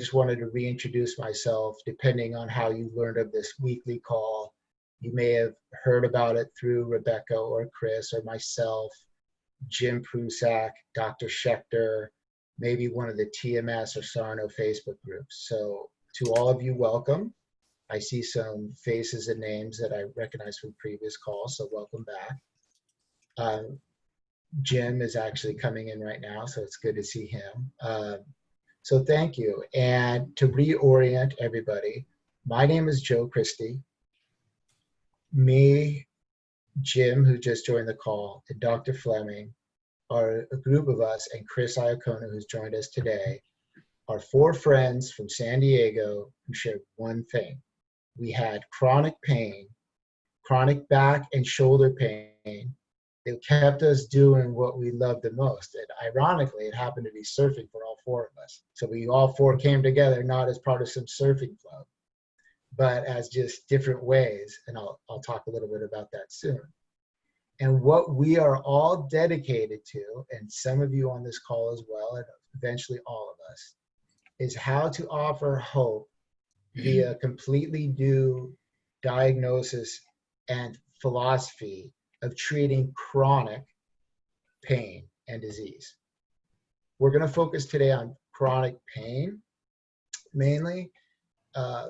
just wanted to reintroduce myself. Depending on how you learned of this weekly call, you may have heard about it through Rebecca or Chris or myself, Jim Prusak, Dr. Schechter, maybe one of the TMS or Sarno Facebook groups. So to all of you, welcome. I see some faces and names that I recognize from previous calls, so welcome back. Jim is actually coming in right now, so it's good to see him. So thank you. And to reorient everybody, my name is Joe Christie. Me, Jim, who just joined the call, and Dr. Fleming are a group of us, and Chris Iacona, who's joined us today, are 4 friends from San Diego who shared one thing. We had chronic pain, chronic back and shoulder pain. It kept us doing what we loved the most. And ironically, it happened to be surfing for all 4 of us. So we all 4 came together, not as part of some surfing club, but as just different ways. And I'll talk a little bit about that soon. And what we are all dedicated to, and some of you on this call as well, and eventually all of us, is how to offer hope via completely new diagnosis and philosophy of treating chronic pain and disease. We're going to focus today on chronic pain, mainly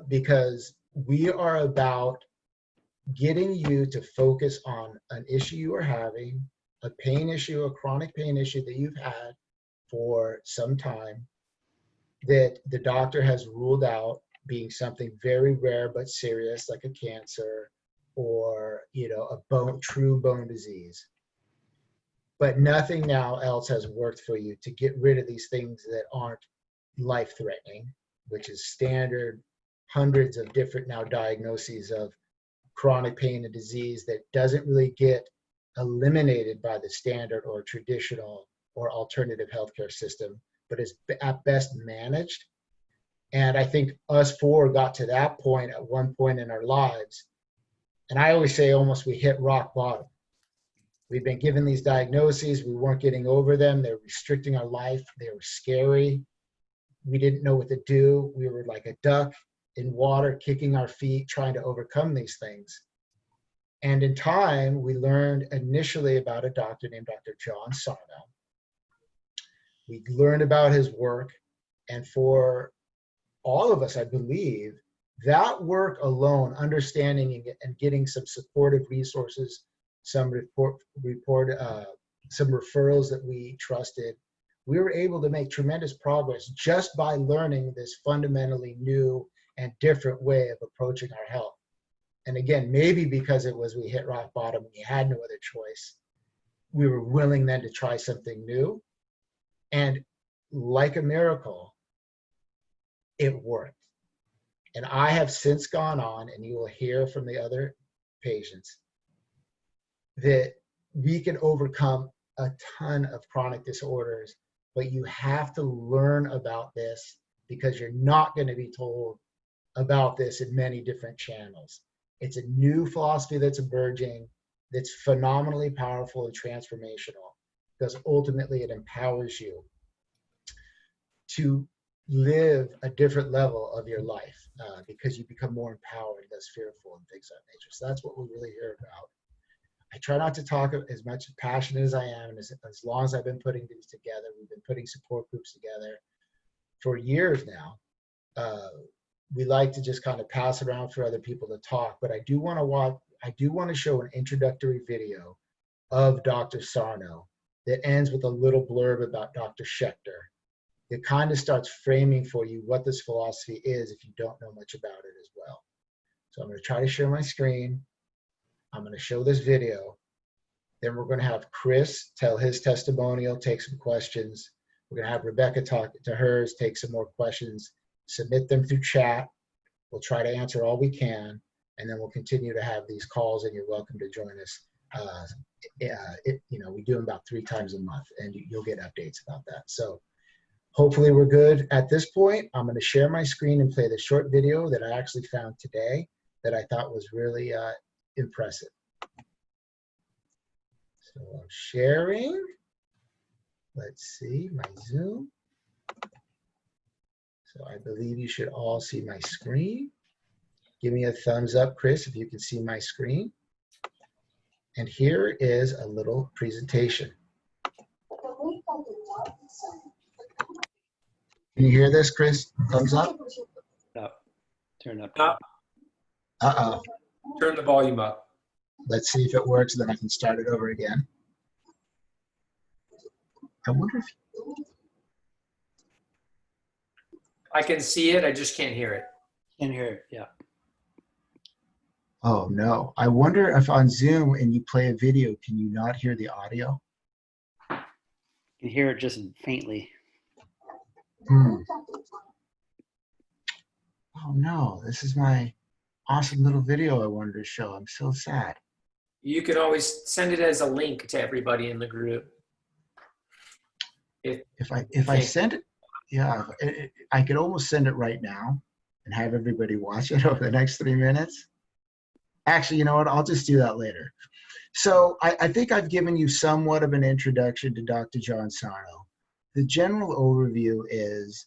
because we are about getting you to focus on an issue you are having, a pain issue, a chronic pain issue that you've had for some time, that the doctor has ruled out being something very rare but serious, like a cancer or a true bone disease. But nothing now else has worked for you to get rid of these things that aren't life-threatening, which is standard hundreds of different now diagnoses of chronic pain and disease that doesn't really get eliminated by the standard or traditional or alternative healthcare system, but is at best managed. And I think us 4 got to that point at one point in our lives. And I always say almost we hit rock bottom. We've been given these diagnoses. We weren't getting over them. They were restricting our life. They were scary. We didn't know what to do. We were like a duck in water, kicking our feet, trying to overcome these things. And in time, we learned initially about a doctor named Dr. John Sarno. We learned about his work. And for all of us, I believe, that work alone, understanding and getting some supportive resources, some some referrals that we trusted, we were able to make tremendous progress just by learning this fundamentally new and different way of approaching our health. And again, maybe because it was we hit rock bottom, we had no other choice. We were willing then to try something new. And like a miracle, it worked. And I have since gone on, and you will hear from the other patients, that we can overcome a ton of chronic disorders, but you have to learn about this because you're not going to be told about this in many different channels. It's a new philosophy that's emerging, that's phenomenally powerful and transformational, because ultimately it empowers you to live a different level of your life because you become more empowered, less fearful, and things of that nature. So that's what we're really here about. I try not to talk as much passionate as I am, and as long as I've been putting these together, we've been putting support groups together for years now. We like to just kind of pass around for other people to talk, but I do want to show an introductory video of Dr. Sarno that ends with a little blurb about Dr. Schechter. It kind of starts framing for you what this philosophy is if you don't know much about it as well. So I'm going to try to share my screen. I'm going to show this video. Then we're going to have Chris tell his testimonial, take some questions. We're going to have Rebecca talk to hers, take some more questions, submit them through chat. We'll try to answer all we can, and then we'll continue to have these calls, and you're welcome to join us. We do them about 3 times a month, and you'll get updates about that. So hopefully we're good at this point. I'm going to share my screen and play the short video that I actually found today that I thought was really impressive. So I'm sharing. Let's see, my Zoom. So I believe you should all see my screen. Give me a thumbs up, Chris, if you can see my screen. And here is a little presentation. Can you hear this, Chris? Thumbs up? Up. Turn up. Up. Uh-oh. Turn the volume up. Let's see if it works, then I can start it over again. I wonder if... I can see it, I just can't hear it. Can't hear it, yeah. Oh, no. I wonder if on Zoom and you play a video, can you not hear the audio? You can hear it just faintly. Oh, no. This is my awesome little video I wanted to show. I'm so sad. You can always send it as a link to everybody in the group. If I send it, yeah, I could almost send it right now and have everybody watch it over the next 3 minutes. Actually, you know what? I'll just do that later. So I think I've given you somewhat of an introduction to Dr. John Sarno. The general overview is,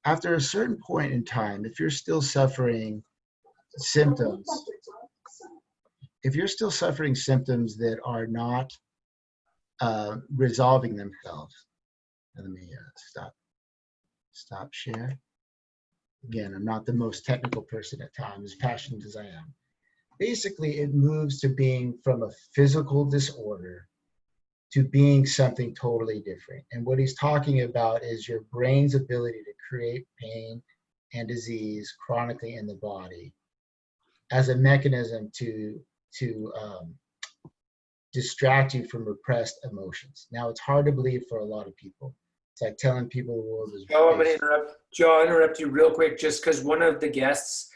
after a certain point in time, if you're still suffering symptoms, that are not resolving themselves, let me stop share. Again, I'm not the most technical person at times, as passionate as I am. Basically, it moves to being from a physical disorder to being something totally different. And what he's talking about is your brain's ability to create pain and disease chronically in the body as a mechanism to distract you from repressed emotions. Now, it's hard to believe for a lot of people. It's like telling people the world is... Joe, I'm going to interrupt. Joe, I'll interrupt you real quick just because one of the guests,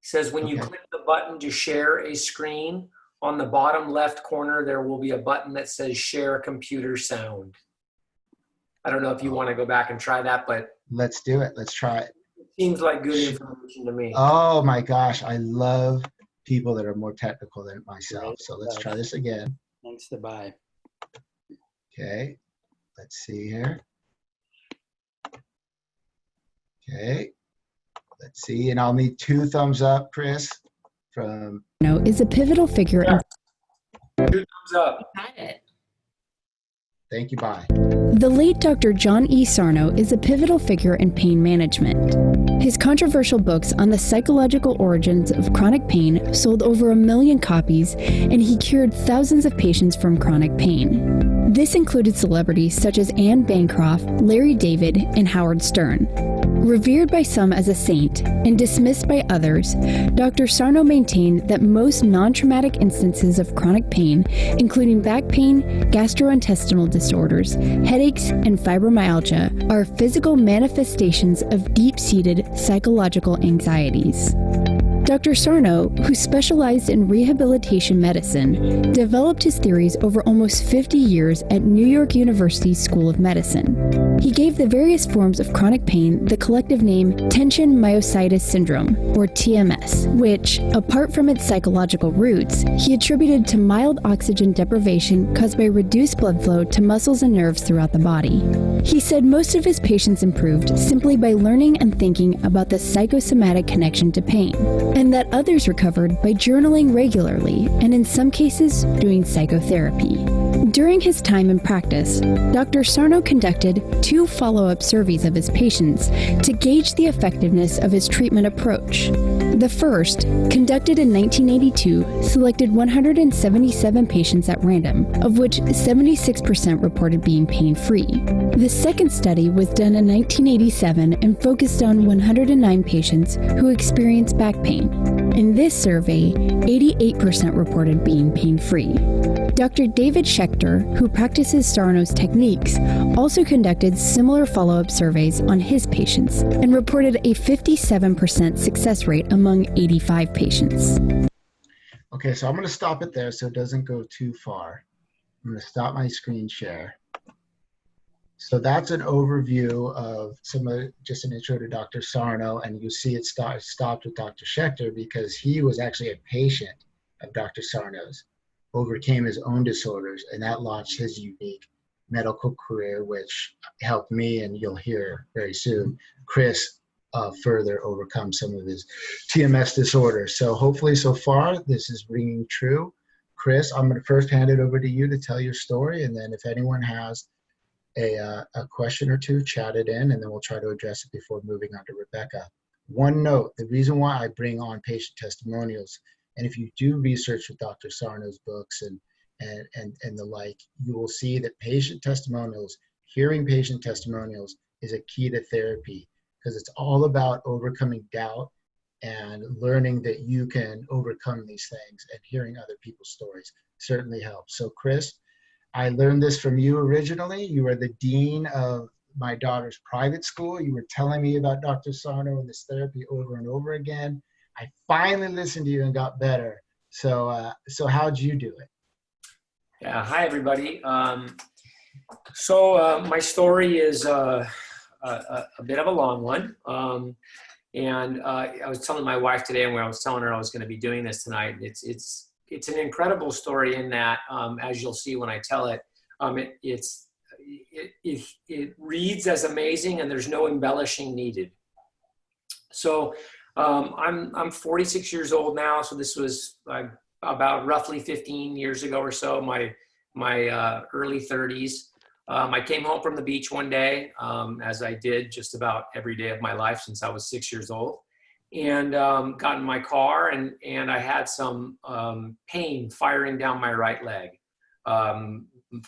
says when you click the button to share a screen, on the bottom left corner, there will be a button that says share computer sound. I don't know if you want to go back and try that, but... Let's do it. Let's try it. It seems like good information to me. Oh my gosh, I love people that are more technical than myself. So let's try this again. Thanks to bye. Okay, let's see here. Okay, let's see, and I'll need 2 thumbs up, Chris, from... Is a pivotal figure. 2 thumbs up. Got it. Thank you, bye. The late Dr. John E. Sarno is a pivotal figure in pain management. His controversial books on the psychological origins of chronic pain sold over 1 million copies, and he cured thousands of patients from chronic pain. This included celebrities such as Anne Bancroft, Larry David, and Howard Stern. Revered by some as a saint and dismissed by others, Dr. Sarno maintained that most non-traumatic instances of chronic pain, including back pain, gastrointestinal disorders, headaches, and fibromyalgia, are physical manifestations of deep-seated psychological anxieties. Dr. Sarno, who specialized in rehabilitation medicine, developed his theories over almost 50 years at New York University's School of Medicine. He gave the various forms of chronic pain the collective name Tension Myositis Syndrome, or TMS, which, apart from its psychological roots, he attributed to mild oxygen deprivation caused by reduced blood flow to muscles and nerves throughout the body. He said most of his patients improved simply by learning and thinking about the psychosomatic connection to pain, and that others recovered by journaling regularly and in some cases doing psychotherapy. During his time in practice, Dr. Sarno conducted 2 follow-up surveys of his patients to gauge the effectiveness of his treatment approach. The first, conducted in 1982, selected 177 patients at random, of which 76% reported being pain-free. The second study was done in 1987 and focused on 109 patients who experienced back pain. In this survey, 88% reported being pain-free. Dr. David Schechter, who practices Sarno's techniques, also conducted similar follow-up surveys on his patients and reported a 57% success rate among 85 patients. Okay, so I'm going to stop it there so it doesn't go too far. I'm going to stop my screen share. So that's an overview of just an intro to Dr. Sarno, and you see it stopped with Dr. Schechter because he was actually a patient of Dr. Sarno's, overcame his own disorders, and that launched his unique medical career, which helped me, and you'll hear very soon, Chris further overcome some of his TMS disorder. So hopefully so far this is ringing true. Chris, I'm going to first hand it over to you to tell your story, and then if anyone has a question or two, chat it in, and then we'll try to address it before moving on to Rebecca. One note, the reason why I bring on patient testimonials, and if you do research with Dr. Sarno's books and the like, you will see that patient testimonials, hearing patient testimonials is a key to therapy, because it's all about overcoming doubt and learning that you can overcome these things, and hearing other people's stories certainly helps. So Chris, I learned this from you originally. You were the dean of my daughter's private school. You were telling me about Dr. Sarno and this therapy over and over again. I finally listened to you and got better. So how'd you do it? Yeah, hi everybody. My story is a bit of a long one. I was telling my wife today, and when I was telling her I was going to be doing this tonight, it's an incredible story in that, as you'll see when I tell it, it reads as amazing, and there's no embellishing needed. So I'm 46 years old now. So this was about roughly 15 years ago or so, my early 30s. I came home from the beach one day, as I did just about every day of my life since I was 6 years old, and got in my car, and I had some pain firing down my right leg.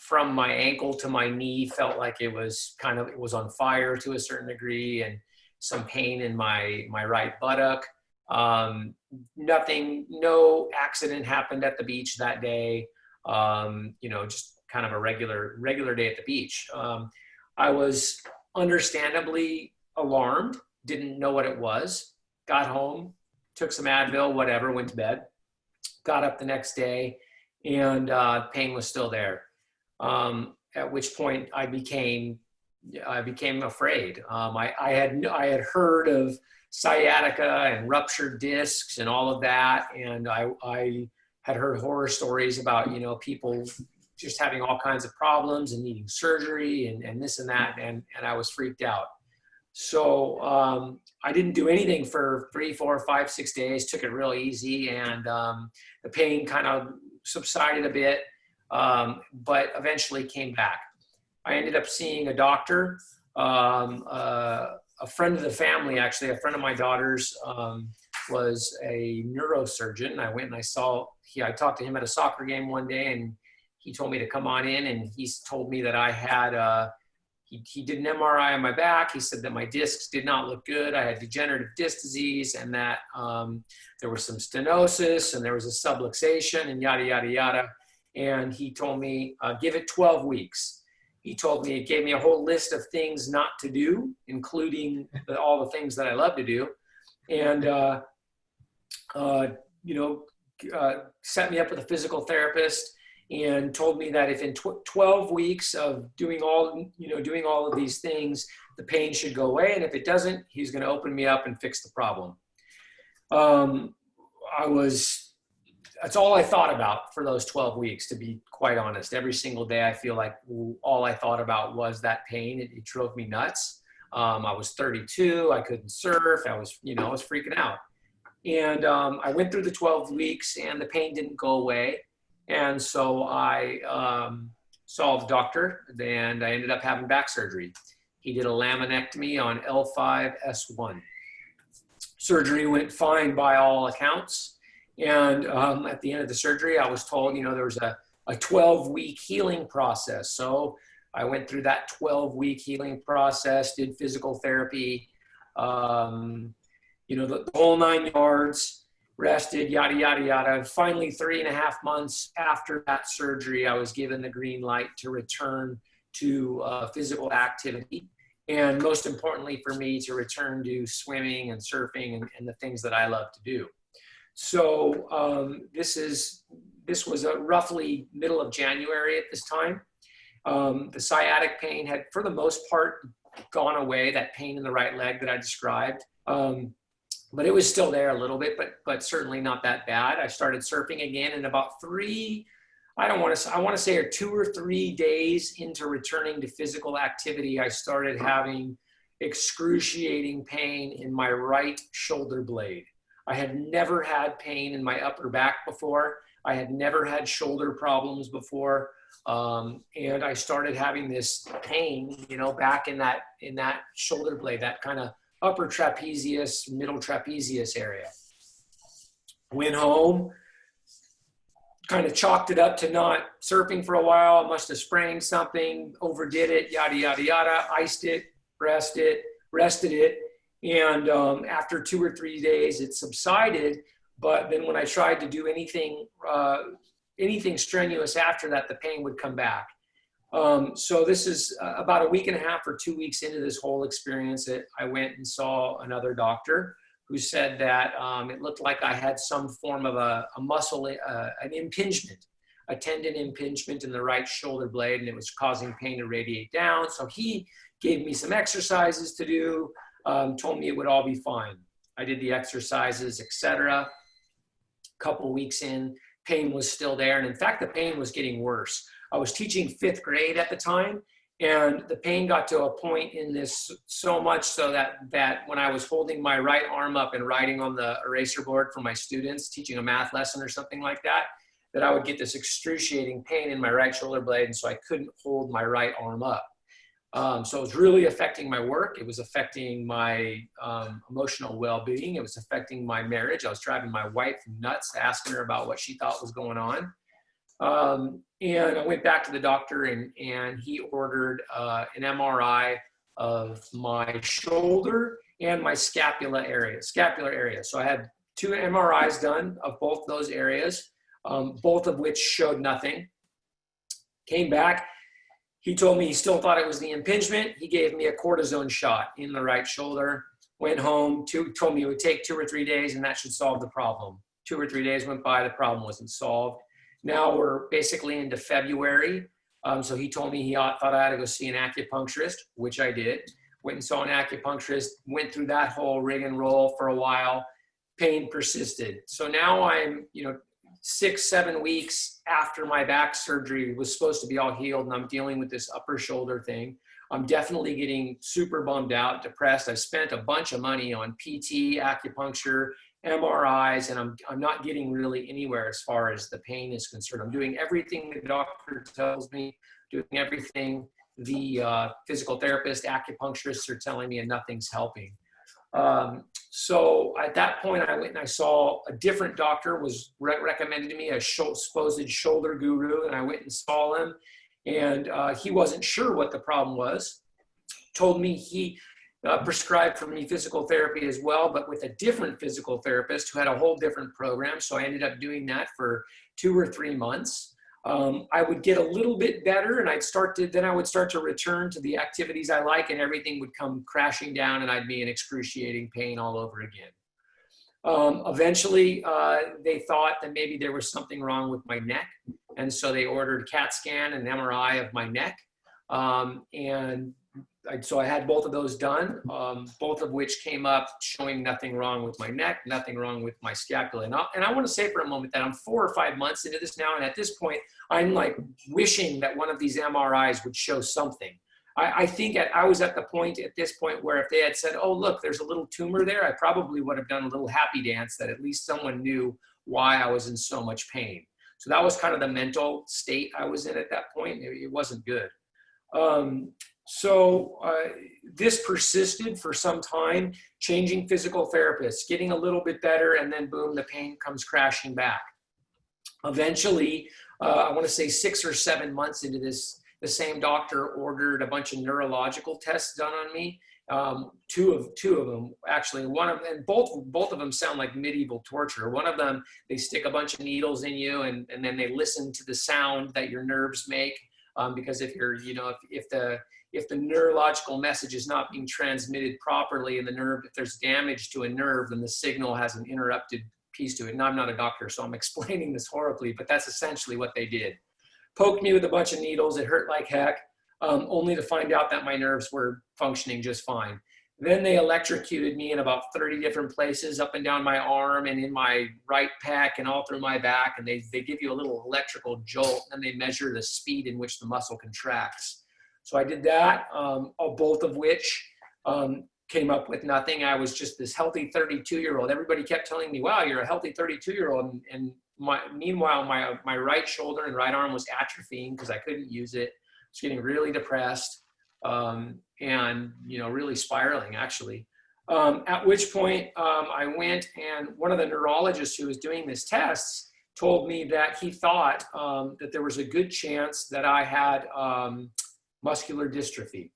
From my ankle to my knee, felt like it was on fire to a certain degree, and some pain in my right buttock. No accident happened at the beach that day. Just kind of a regular day at the beach. I was understandably alarmed, didn't know what it was, got home, took some Advil, whatever, went to bed, got up the next day, and pain was still there. At which point I became afraid. I had heard of sciatica and ruptured discs and all of that, and I had heard horror stories about people just having all kinds of problems and needing surgery and this and that, and I was freaked out. So I didn't do anything for 3, 4, 5, 6 days, took it real easy, and the pain kind of subsided a bit, but eventually came back. I ended up seeing a doctor, a friend of the family, actually, a friend of my daughter's was a neurosurgeon. I went and I talked to him at a soccer game one day, and he told me to come on in, and he told me that I had, he did an MRI on my back. He said that my discs did not look good. I had degenerative disc disease, and that there was some stenosis, and there was a subluxation, and yada, yada, yada. And he told me, give it 12 weeks. He gave me a whole list of things not to do, including all the things that I love to do. And, set me up with a physical therapist, and told me that if in 12 weeks of doing all of these things, the pain should go away. And if it doesn't, he's going to open me up and fix the problem. That's all I thought about for those 12 weeks, to be quite honest. Every single day, I feel like all I thought about was that pain. It drove me nuts. I was 32. I couldn't surf. I was freaking out. And I went through the 12 weeks, and the pain didn't go away. And so I saw the doctor, and I ended up having back surgery. He did a laminectomy on L5-S1. Surgery went fine by all accounts. And at the end of the surgery, I was told, there was a 12-week healing process. So I went through that 12-week healing process, did physical therapy, the whole 9 yards, rested, yada, yada, yada. And finally, 3.5 months after that surgery, I was given the green light to return to physical activity. And most importantly for me, to return to swimming and surfing and the things that I love to do. So this was roughly middle of January at this time. The sciatic pain had, for the most part, gone away, that pain in the right leg that I described. But it was still there a little bit, but certainly not that bad. I started surfing again, and about 3 I want to say 2 or 3 days into returning to physical activity, I started having excruciating pain in my right shoulder blade. I had never had pain in my upper back before. I had never had shoulder problems before. And I started having this pain, you know, back in that shoulder blade, that kind of upper trapezius, middle trapezius area. Went home, kind of chalked it up to not surfing for a while. I must have sprained something, overdid it, yada, yada, yada, iced it, rested it. And after 2 or 3 days, it subsided. But then when I tried to do anything strenuous after that, the pain would come back. So this is about a week and a half or 2 weeks into this whole experience that I went and saw another doctor who said that it looked like I had some form of a muscle, an impingement, a tendon impingement in the right shoulder blade, and it was causing pain to radiate down. So he gave me some exercises to do, told me it would all be fine. I did the exercises, etc. A couple weeks in, pain was still there. And in fact, the pain was getting worse. I was teaching 5th grade at the time, and the pain got to a point in this so much so that when I was holding my right arm up and writing on the eraser board for my students, teaching a math lesson or something like that, that I would get this excruciating pain in my right shoulder blade. And so I couldn't hold my right arm up. So it was really affecting my work. It was affecting my emotional well-being. It was affecting my marriage. I was driving my wife nuts, asking her about what she thought was going on. And I went back to the doctor, and he ordered an MRI of my shoulder and my scapular area. So I had 2 MRIs done of both those areas, both of which showed nothing. Came back. He told me he still thought it was the impingement. He gave me a cortisone shot in the right shoulder. Went home, told me it would take 2 or 3 days and that should solve the problem. 2 or 3 days went by, the problem wasn't solved. Now we're basically into February. So he told me he thought I had to go see an acupuncturist, which I did. Went and saw an acupuncturist, went through that whole rig and roll for a while. Pain persisted. So now I'm, 6-7 weeks after my back surgery was supposed to be all healed, and I'm dealing with this upper shoulder thing. I'm definitely getting super bummed out, depressed. I've spent a bunch of money on PT, acupuncture, MRIs, and I'm not getting really anywhere as far as the pain is concerned. I'm doing everything the doctor tells me, doing everything the physical therapist, acupuncturists are telling me, and nothing's helping. So at that point, I went and I saw a different doctor, was recommended to me, a supposed shoulder guru, and I went and saw him, and he wasn't sure what the problem was. Told me he prescribed for me physical therapy as well, but with a different physical therapist who had a whole different program. So I ended up doing that for 2 or 3 months. I would get a little bit better, and then I would start to return to the activities I like, and everything would come crashing down, and I'd be in excruciating pain all over again. Eventually, they thought that maybe there was something wrong with my neck, and so they ordered CAT scan and MRI of my neck, so I had both of those done, both of which came up showing nothing wrong with my neck, nothing wrong with my scapula. And I want to say for a moment that I'm 4 or 5 months into this now, and at this point, I'm like wishing that one of these MRIs would show something. I think I was at this point where if they had said, oh, look, there's a little tumor there, I probably would have done a little happy dance that at least someone knew why I was in so much pain. So that was kind of the mental state I was in at that point. It wasn't good. So this persisted for some time, changing physical therapists, getting a little bit better, and then boom, the pain comes crashing back. Eventually, I want to say 6 or 7 months into this, the same doctor ordered a bunch of neurological tests done on me. Two of them, actually. One of them, and both of them sound like medieval torture. One of them, they stick a bunch of needles in you, and then they listen to the sound that your nerves make. Because if the neurological message is not being transmitted properly in the nerve, if there's damage to a nerve, then the signal has an interrupted piece to it. And I'm not a doctor, so I'm explaining this horribly, but that's essentially what they did. Poked me with a bunch of needles. It hurt like heck, only to find out that my nerves were functioning just fine. Then they electrocuted me in about 30 different places up and down my arm and in my right pec and all through my back. And they give you a little electrical jolt, and they measure the speed in which the muscle contracts. So I did that, both of which came up with nothing. I was just this healthy 32-year-old. Everybody kept telling me, wow, you're a healthy 32-year-old. And meanwhile, my right shoulder and right arm was atrophying because I couldn't use it. I was getting really depressed. And, really spiraling, actually. At which point I went, and one of the neurologists who was doing this tests told me that he thought that there was a good chance that I had muscular dystrophy,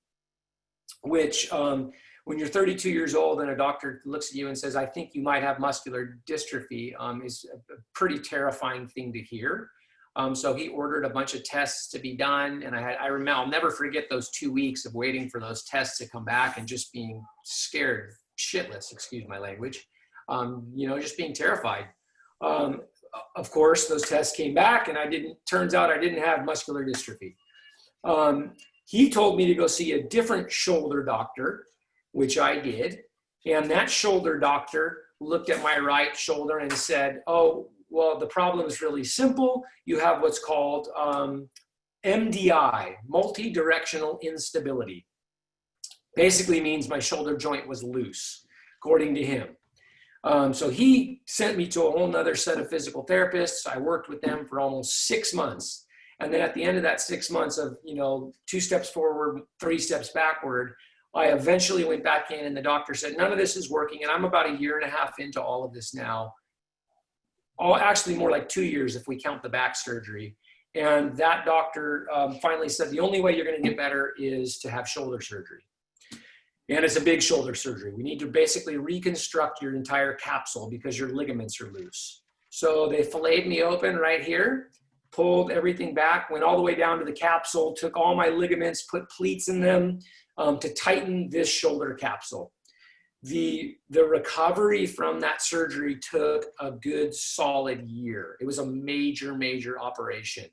which when you're 32 years old and a doctor looks at you and says, I think you might have muscular dystrophy, is a pretty terrifying thing to hear. So he ordered a bunch of tests to be done. And I remember, I'll never forget those 2 weeks of waiting for those tests to come back and just being scared shitless, excuse my language, just being terrified. Of course, those tests came back and turns out I didn't have muscular dystrophy. He told me to go see a different shoulder doctor, which I did. And that shoulder doctor looked at my right shoulder and said, oh, well, the problem is really simple. You have what's called MDI, multi-directional instability. Basically means my shoulder joint was loose, according to him. So he sent me to a whole nother set of physical therapists. I worked with them for almost 6 months. And then at the end of that 6 months of, 2 steps forward, 3 steps backward, I eventually went back in and the doctor said, none of this is working. And I'm about 1.5 years into all of this now. Actually more like 2 years if we count the back surgery. And that doctor finally said, the only way you're going to get better is to have shoulder surgery. And it's a big shoulder surgery. We need to basically reconstruct your entire capsule because your ligaments are loose. So they filleted me open right here, pulled everything back, went all the way down to the capsule, took all my ligaments, put pleats in them to tighten this shoulder capsule. The recovery from that surgery took a good solid year. It was a major, major operation.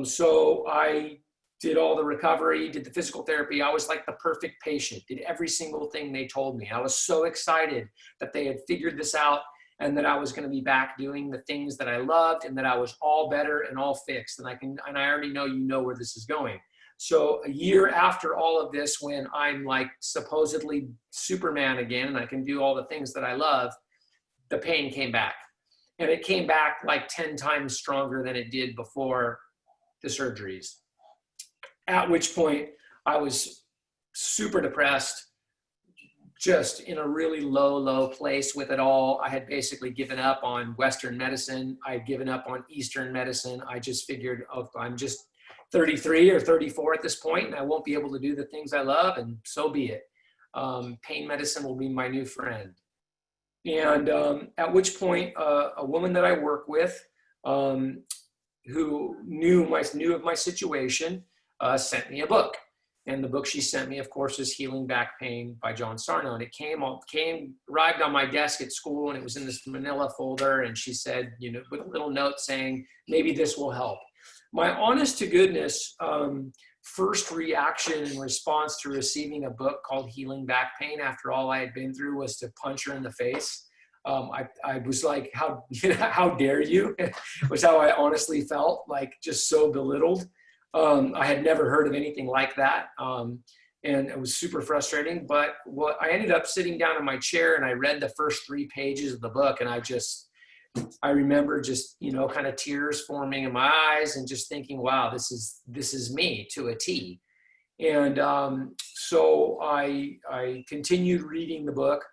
So I did all the recovery, did the physical therapy. I was like the perfect patient, did every single thing they told me. I was so excited that they had figured this out and that I was going to be back doing the things that I loved and that I was all better and all fixed. And I already know where this is going. So a year after all of this, when I'm like supposedly Superman again, and I can do all the things that I love, the pain came back. And it came back like 10 times stronger than it did before the surgeries. At which point I was super depressed, just in a really low place with it all. I had basically given up on Western medicine. I had given up on Eastern medicine. I just figured, oh, I'm just 33 or 34 at this point, and I won't be able to do the things I love, and so be it. Pain medicine will be my new friend. And at which point, a woman that I work with, who knew of my situation, sent me a book. And the book she sent me, of course, is Healing Back Pain by John Sarno. And it arrived on my desk at school, and it was in this manila folder. And she said, with a little note saying, maybe this will help. My honest to goodness first reaction in response to receiving a book called Healing Back Pain after all I had been through was to punch her in the face. I was like, how dare you? was how I honestly felt, like just so belittled. I had never heard of anything like that. And it was super frustrating, but I ended up sitting down in my chair and I read the first 3 pages of the book, and I remember just, kind of tears forming in my eyes and just thinking, wow, this is me to a T. And so I continued reading the book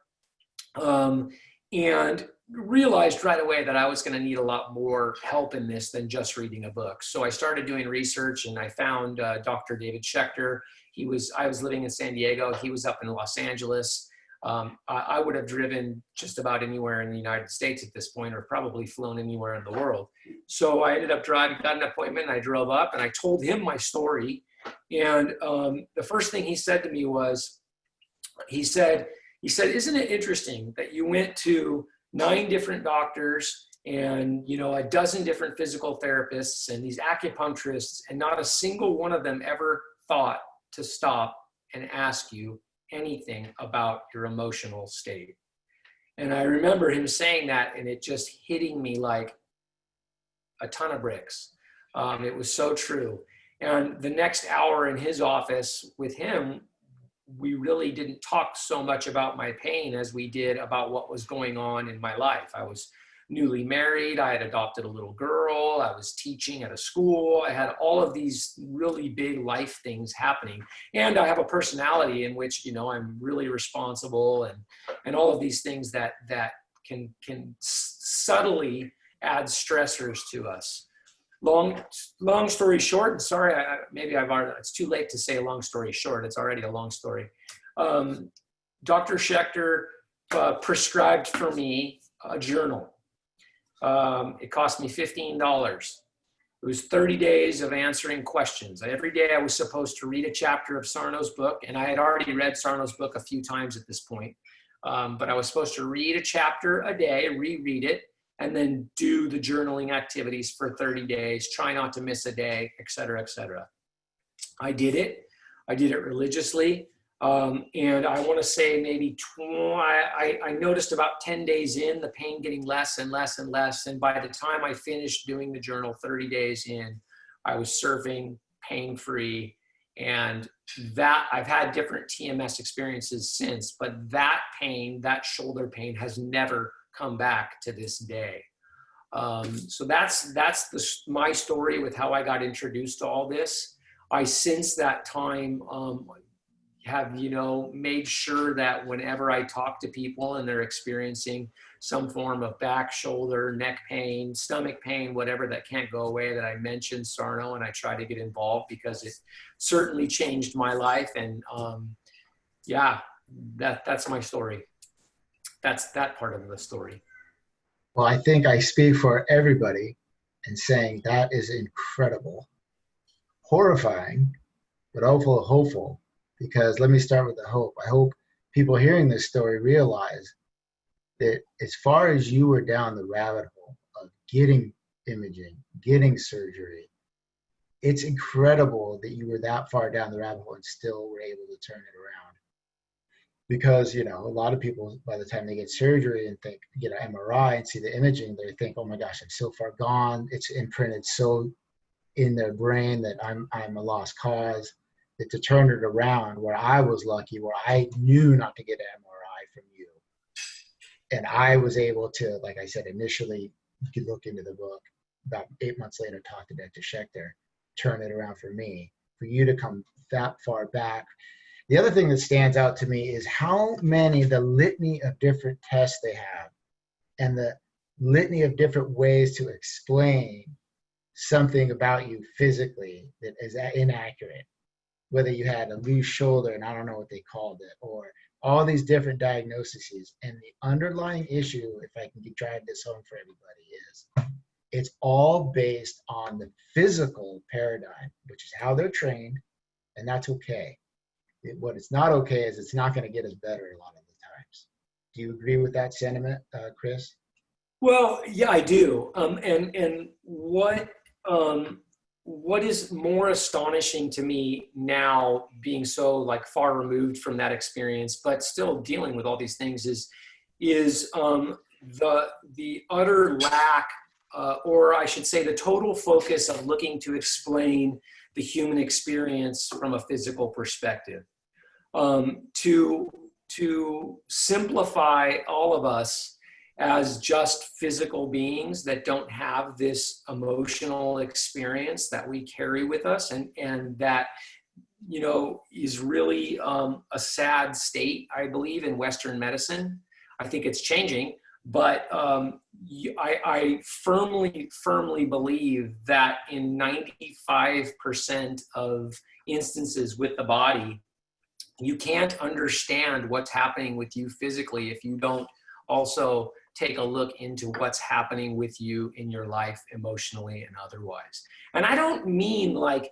and realized right away that I was going to need a lot more help in this than just reading a book. So I started doing research, and I found Dr. David Schechter. I was living in San Diego. He was up in Los Angeles. I would have driven just about anywhere in the United States at this point, or probably flown anywhere in the world. So I ended up got an appointment, and I drove up, and I told him my story. And the first thing he said to me was, he said, isn't it interesting that you went to 9 different doctors and, a dozen different physical therapists and these acupuncturists, and not a single one of them ever thought to stop and ask you anything about your emotional state. And I remember him saying that, and it just hitting me like a ton of bricks. It was so true. And the next hour in his office with him, we really didn't talk so much about my pain as we did about what was going on in my life. I was newly married. I had adopted a little girl. I was teaching at a school. I had all of these really big life things happening. And I have a personality in which, you know, I'm really responsible and all of these things that can subtly add stressors to us. Long story short, sorry, maybe I've already, it's too late to say a long story short. It's already a long story. Dr. Schechter prescribed for me a journal. It cost me $15. It was 30 days of answering questions. Every day I was supposed to read a chapter of Sarno's book, and I had already read Sarno's book a few times at this point. But I was supposed to read a chapter a day, reread it, and then do the journaling activities for 30 days, try not to miss a day, et cetera, et cetera. I did it. I did it religiously. And I want to say maybe I noticed about 10 days in, the pain getting less and less and less. And by the time I finished doing the journal 30 days in, I was surfing pain-free. And that I've had different TMS experiences since, but that pain, that shoulder pain has never come back to this day. So that's my story with how I got introduced to all this. I since that time have, you know, made sure that whenever I talk to people and they're experiencing some form of back, shoulder, neck pain, stomach pain, whatever that can't go away, that I mention Sarno and I try to get involved because it certainly changed my life. And yeah, that's my story. That's that part of the story. Well, I think I speak for everybody in saying that is incredible, horrifying, but hopeful, because let me start with the hope. I hope people hearing this story realize that as far as you were down the rabbit hole of getting imaging, getting surgery, it's incredible that you were that far down the rabbit hole and still were able to turn it around. Because, you know, a lot of people, by the time they get surgery and get an MRI and see the imaging, they think, oh my gosh, I'm so far gone. It's imprinted so in their brain that I'm a lost cause. That to turn it around, where I was lucky, where I knew not to get an MRI from you. And I was able to, like I said, initially, you could look into the book, about 8 months later, talk to Dr. Schechter, turn it around for me, for you to come that far back. The other thing that stands out to me is how many, the litany of different tests they have and the litany of different ways to explain something about you physically that is inaccurate. Whether you had a loose shoulder, and I don't know what they called it, or all these different diagnoses. And the underlying issue, if I can drive this home for everybody, is it's all based on the physical paradigm, which is how they're trained, and that's okay. What it's not okay is it's not going to get us better a lot of the times. Do you agree with that sentiment, Chris? Well, yeah, I do. And what is more astonishing to me now, being so like far removed from that experience, but still dealing with all these things, is the utter lack, or I should say, the total focus of looking to explain the human experience from a physical perspective, to simplify all of us as just physical beings that don't have this emotional experience that we carry with us, and that, you know, is really a sad state, I believe, in Western medicine. I think it's changing, but I firmly believe that in 95% of instances with the body, you can't understand what's happening with you physically if you don't also take a look into what's happening with you in your life emotionally and otherwise. And I don't mean like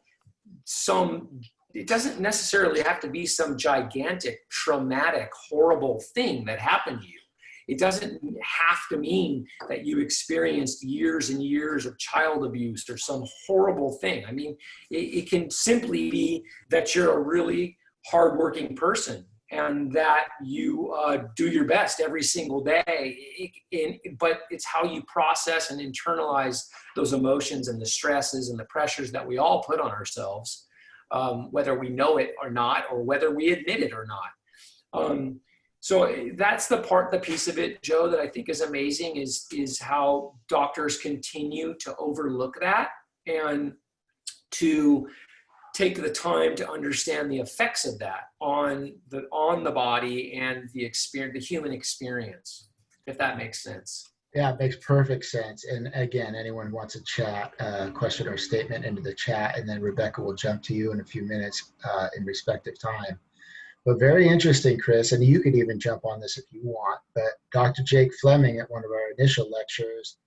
it doesn't necessarily have to be some gigantic, traumatic, horrible thing that happened to you. It doesn't have to mean that you experienced years and years of child abuse or some horrible thing. I mean, it can simply be that you're a really hardworking person and that you do your best every single day. But it's how you process and internalize those emotions and the stresses and the pressures that we all put on ourselves, whether we know it or not, or whether we admit it or not. So that's the piece of it, Joe, that I think is amazing, is how doctors continue to overlook that and to take the time to understand the effects of that on the body and the human experience, if that makes sense. Yeah, it makes perfect sense. And again, anyone wants to chat, question or statement into the chat, and then Rebecca will jump to you in a few minutes in respective time. But very interesting, Chris, and you could even jump on this if you want, but Dr. Jake Fleming at one of our initial lectures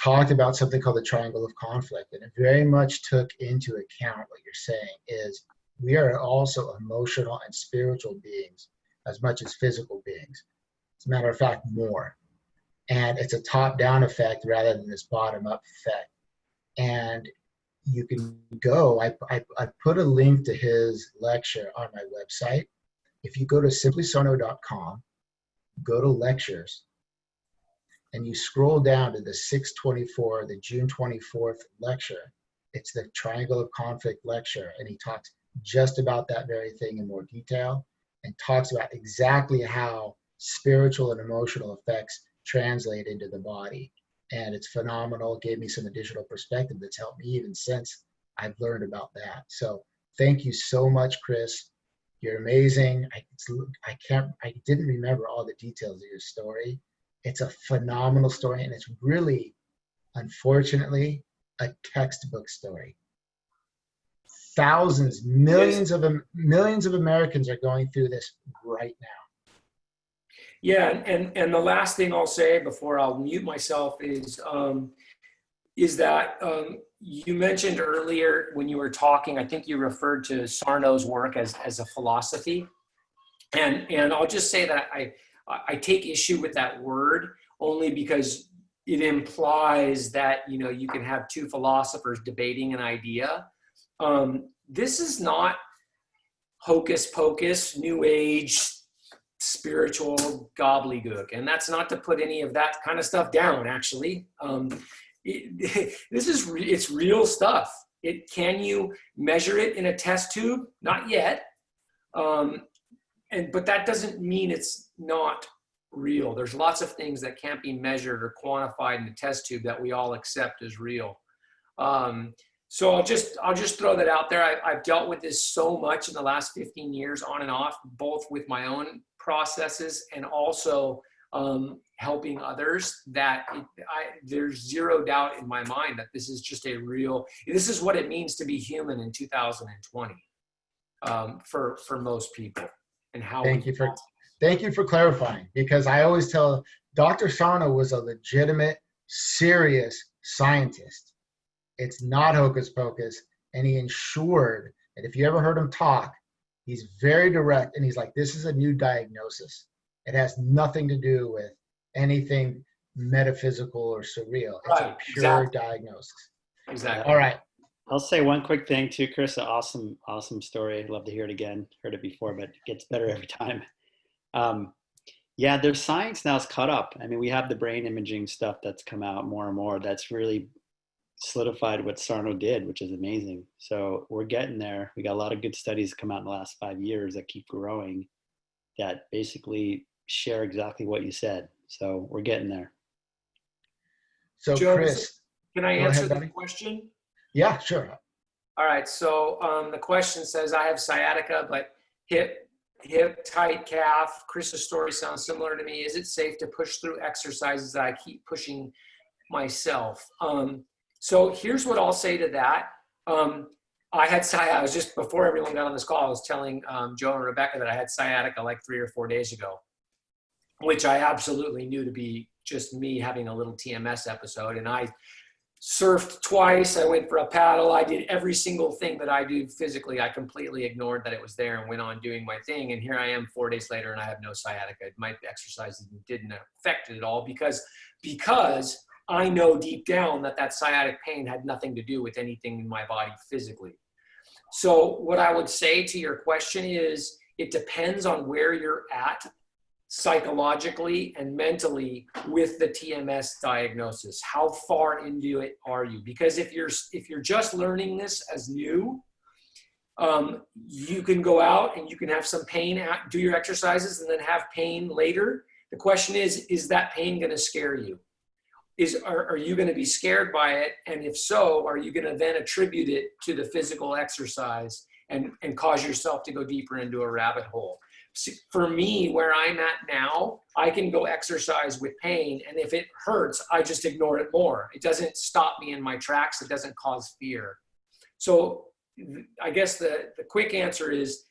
talked about something called the triangle of conflict, and it very much took into account what you're saying is we are also emotional and spiritual beings as much as physical beings. As a matter of fact, more. And it's a top-down effect rather than this bottom-up effect. And you can go, I put a link to his lecture on my website. If you go to simplysarno.com, go to lectures, and you scroll down to the 624, the June 24th lecture, it's the Triangle of Conflict lecture, and he talks just about that very thing in more detail and talks about exactly how spiritual and emotional effects translate into the body. And it's phenomenal. It gave me some additional perspective that's helped me even since I've learned about that. So thank you so much, Chris. You're amazing. I didn't remember all the details of your story. It's a phenomenal story, and it's really, unfortunately, a textbook story. Thousands, millions of Americans are going through this right now. Yeah, and the last thing I'll say before I'll mute myself is that you mentioned earlier when you were talking, I think you referred to Sarno's work as a philosophy, and I'll just say that I take issue with that word only because it implies that, you know, you can have two philosophers debating an idea. This is not hocus pocus, new age, spiritual gobbledygook. And that's not to put any of that kind of stuff down, actually. It's real stuff. Can you measure it in a test tube? Not yet. But that doesn't mean it's not real. There's lots of things that can't be measured or quantified in the test tube that we all accept as real. So I'll just throw that out there. I've dealt with this so much in the last 15 years on and off, both with my own processes and also helping others, that there's zero doubt in my mind that this is just this is what it means to be human in 2020 for most people. And how Thank you for clarifying, because I always tell Dr. Sarno was a legitimate, serious scientist. It's not hocus pocus, and he ensured, and if you ever heard him talk, he's very direct, and he's like, this is a new diagnosis. It has nothing to do with anything metaphysical or surreal. It's a pure diagnosis. Exactly. All right. I'll say one quick thing too, Chris. An awesome story. I'd love to hear it again. Heard it before, but it gets better every time. Yeah, there's science now is caught up. I mean, we have the brain imaging stuff that's come out more and more. That's really solidified what Sarno did, which is amazing. So we're getting there. We got a lot of good studies come out in the last 5 years that keep growing that basically share exactly what you said. So we're getting there. So Joe, Chris, can I answer the question? Yeah, sure. All right. So the question says, I have sciatica, but hip, tight calf. Chris's story sounds similar to me. Is it safe to push through exercises that I keep pushing myself? So here's what I'll say to that. I was just, before everyone got on this call, I was telling Joe and Rebecca that I had sciatica like 3 or 4 days ago, which I absolutely knew to be just me having a little TMS episode. And I surfed twice. I went for a paddle. I did every single thing that I do physically. I completely ignored that it was there and went on doing my thing. And here I am 4 days later and I have no sciatica. My exercise didn't affect it at all because I know deep down that sciatic pain had nothing to do with anything in my body physically. So what I would say to your question is, It depends on where you're at psychologically and mentally with the TMS diagnosis. How far into it are you? Because if you're just learning this as new, you can go out and you can have some pain, do your exercises, and then have pain later. The question is that pain going to scare you? Are you going to be scared by it? And if so, are you going to then attribute it to the physical exercise and cause yourself to go deeper into a rabbit hole? For me, where I'm at now, I can go exercise with pain, and if it hurts, I just ignore it more. It doesn't stop me in my tracks. It doesn't cause fear. So I guess the quick answer is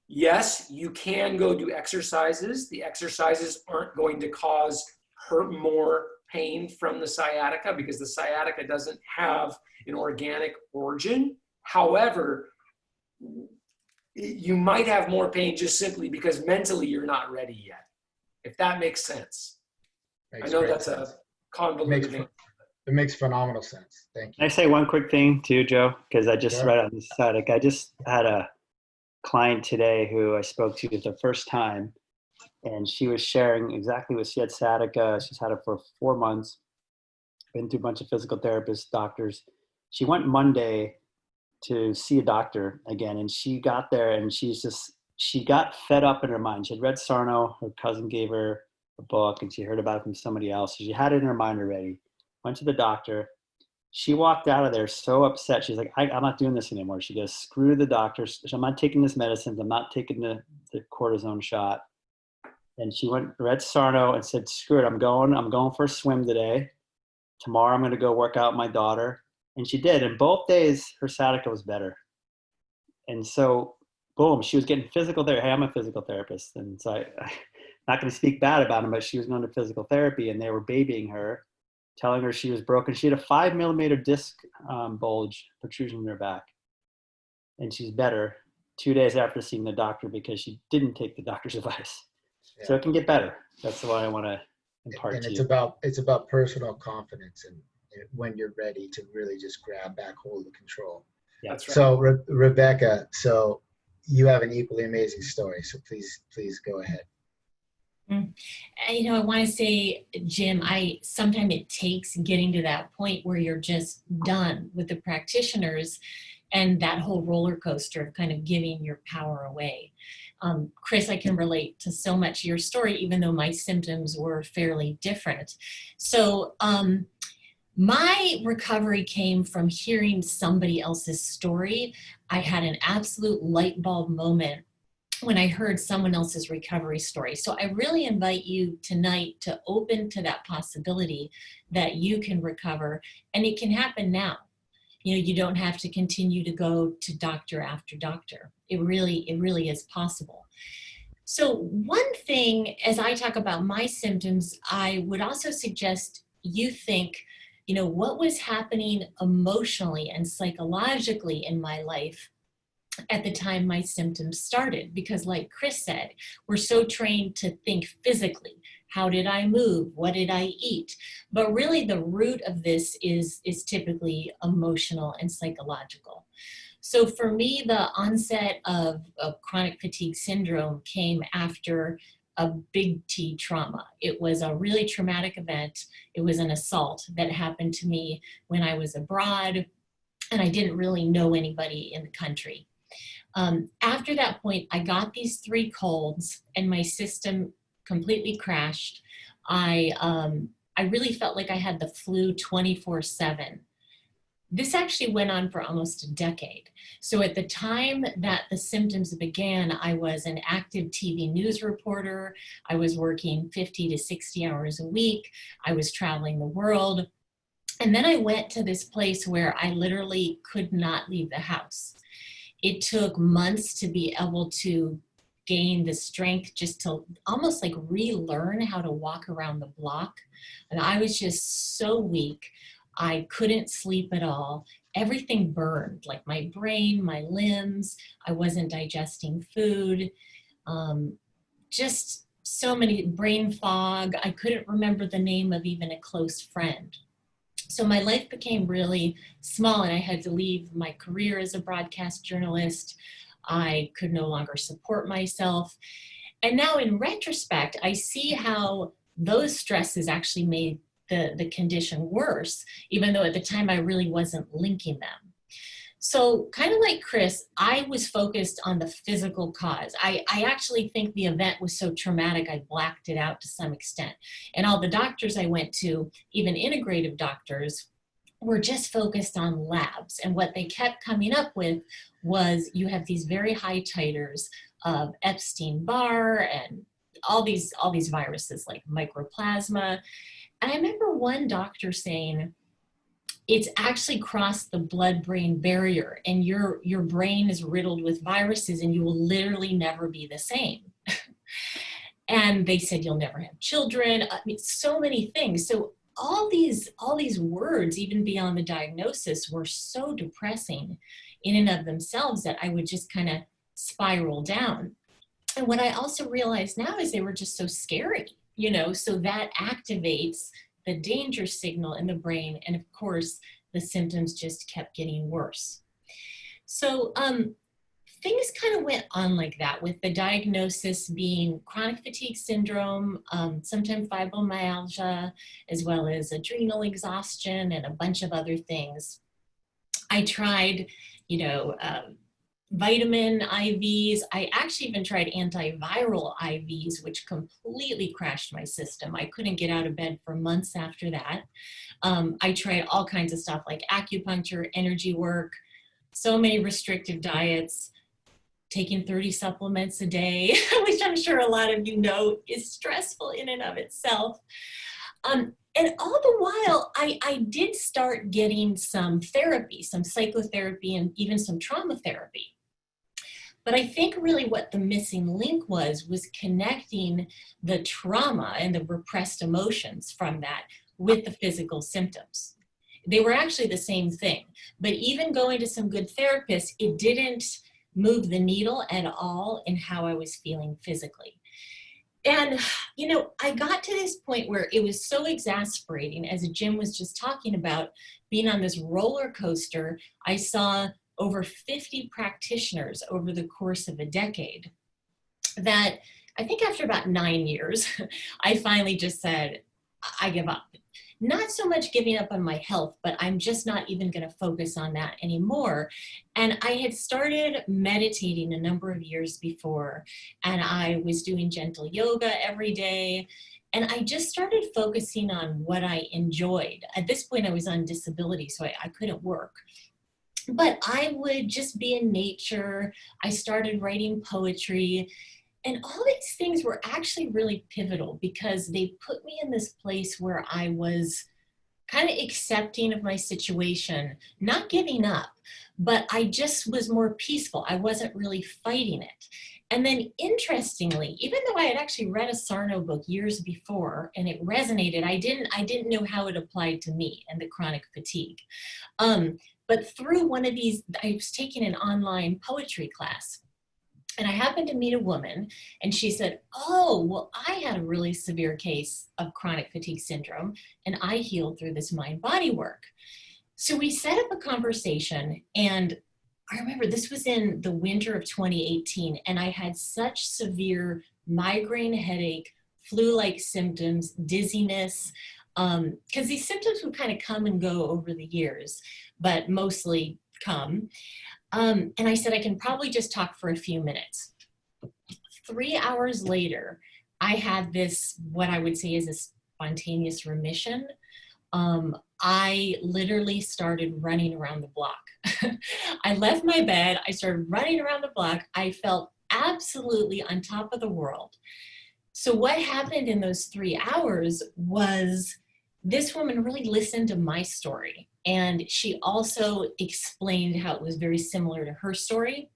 yes, you can go do exercises. The exercises aren't going to cause more pain from the sciatica because the sciatica doesn't have an organic origin. However, you might have more pain just simply because mentally you're not ready yet, if that makes sense. I know that's a convoluted answer. It makes phenomenal sense. Thank Can I you. say one quick thing too, Joe? Because I just Sure. read on this side. Like I just had a client today who I spoke to for the first time, and she was sharing exactly what she had sciatica. She's had it for 4 months, been through a bunch of physical therapists, doctors. She went Monday to see a doctor again, and she got there and she got fed up in her mind. She had read Sarno, her cousin gave her a book, and she heard about it from somebody else. So she had it in her mind already. Went to the doctor. She walked out of there so upset. She's like, I'm not doing this anymore. She goes, screw the doctor. I'm not taking this medicine. I'm not taking the cortisone shot. And she read Sarno and said, screw it. I'm going for a swim today. Tomorrow I'm going to go work out with my daughter. And she did. And both days her sciatica was better. And so, boom, she was getting physical therapy. Hey, I'm a physical therapist. And so I'm not going to speak bad about him, but she was going to physical therapy and they were babying her, telling her she was broken. She had a 5 millimeter disc bulge protrusion in her back. And she's better 2 days after seeing the doctor because she didn't take the doctor's advice. Yeah. So it can get better. That's why I want to impart And to it's you. about personal confidence and when you're ready to really just grab back hold of control. Yeah. That's right. So Rebecca, so you have an equally amazing story. So please go ahead. You know, I want to say, Jim, sometimes it takes getting to that point where you're just done with the practitioners and that whole roller coaster of kind of giving your power away. Chris, I can relate to so much of your story, even though my symptoms were fairly different. So my recovery came from hearing somebody else's story. I had an absolute light bulb moment when I heard someone else's recovery story. So I really invite you tonight to open to that possibility that you can recover, and it can happen now. You know, you don't have to continue to go to doctor after doctor. It really is possible. So one thing, as I talk about my symptoms, I would also suggest you think, you know, what was happening emotionally and psychologically in my life at the time my symptoms started, because like Chris said, we're so trained to think physically. How did I move? What did I eat? But really the root of this is typically emotional and psychological. So for me, the onset of chronic fatigue syndrome came after a big T trauma. It was a really traumatic event. It was an assault that happened to me when I was abroad and I didn't really know anybody in the country. After that point, I got these 3 colds and my system completely crashed. I really felt like I had the flu 24/7. This actually went on for almost a decade. So at the time that the symptoms began, I was an active TV news reporter. I was working 50 to 60 hours a week. I was traveling the world. And then I went to this place where I literally could not leave the house. It took months to be able to gain the strength just to almost like relearn how to walk around the block. And I was just so weak. I couldn't sleep at all. Everything burned, like my brain, my limbs. I wasn't digesting food. Just so many brain fog. I couldn't remember the name of even a close friend. So my life became really small and I had to leave my career as a broadcast journalist. I could no longer support myself. And now in retrospect, I see how those stresses actually made the condition worse, even though at the time I really wasn't linking them. So kind of like Chris, I was focused on the physical cause. I actually think the event was so traumatic, I blacked it out to some extent. And all the doctors I went to, even integrative doctors, were just focused on labs. And what they kept coming up with was you have these very high titers of Epstein-Barr and all these viruses like mycoplasma. And I remember one doctor saying, it's actually crossed the blood-brain barrier and your brain is riddled with viruses and you will literally never be the same. And they said you'll never have children. I mean, so many things. So all these words, even beyond the diagnosis, were so depressing in and of themselves that I would just kind of spiral down. And what I also realize now is they were just so scary, you know, so that activates the danger signal in the brain. And of course, the symptoms just kept getting worse. So things kind of went on like that, with the diagnosis being chronic fatigue syndrome, sometimes fibromyalgia, as well as adrenal exhaustion and a bunch of other things. I tried, you know, vitamin IVs. I actually even tried antiviral IVs, which completely crashed my system. I couldn't get out of bed for months after that. I tried all kinds of stuff like acupuncture, energy work, so many restrictive diets, taking 30 supplements a day, which I'm sure a lot of you know is stressful in and of itself. And all the while, I did start getting some therapy, some psychotherapy, and even some trauma therapy. But I think really what the missing link was connecting the trauma and the repressed emotions from that with the physical symptoms. They were actually the same thing, but even going to some good therapists, it didn't move the needle at all in how I was feeling physically. And, you know, I got to this point where it was so exasperating, as Jim was just talking about, being on this roller coaster. I saw over 50 practitioners over the course of a decade, that I think after about 9 years, I finally just said, I give up. Not so much giving up on my health, but I'm just not even going to focus on that anymore. And I had started meditating a number of years before, and I was doing gentle yoga every day. And I just started focusing on what I enjoyed. At this point, I was on disability, so I couldn't work. But I would just be in nature. I started writing poetry. And all these things were actually really pivotal because they put me in this place where I was kind of accepting of my situation, not giving up, but I just was more peaceful. I wasn't really fighting it. And then interestingly, even though I had actually read a Sarno book years before and it resonated, I didn't know how it applied to me and the chronic fatigue. But through one of these, I was taking an online poetry class. And I happened to meet a woman, and she said, oh, well, I had a really severe case of chronic fatigue syndrome, and I healed through this mind-body work. So we set up a conversation, and I remember this was in the winter of 2018, and I had such severe migraine headache, flu-like symptoms, dizziness, because these symptoms would kind of come and go over the years, but mostly come. And I said, I can probably just talk for a few minutes. 3 hours later, I had this, what I would say is a spontaneous remission. I literally started running around the block. I left my bed, I started running around the block. I felt absolutely on top of the world. So what happened in those 3 hours was this woman really listened to my story. And she also explained how it was very similar to her story.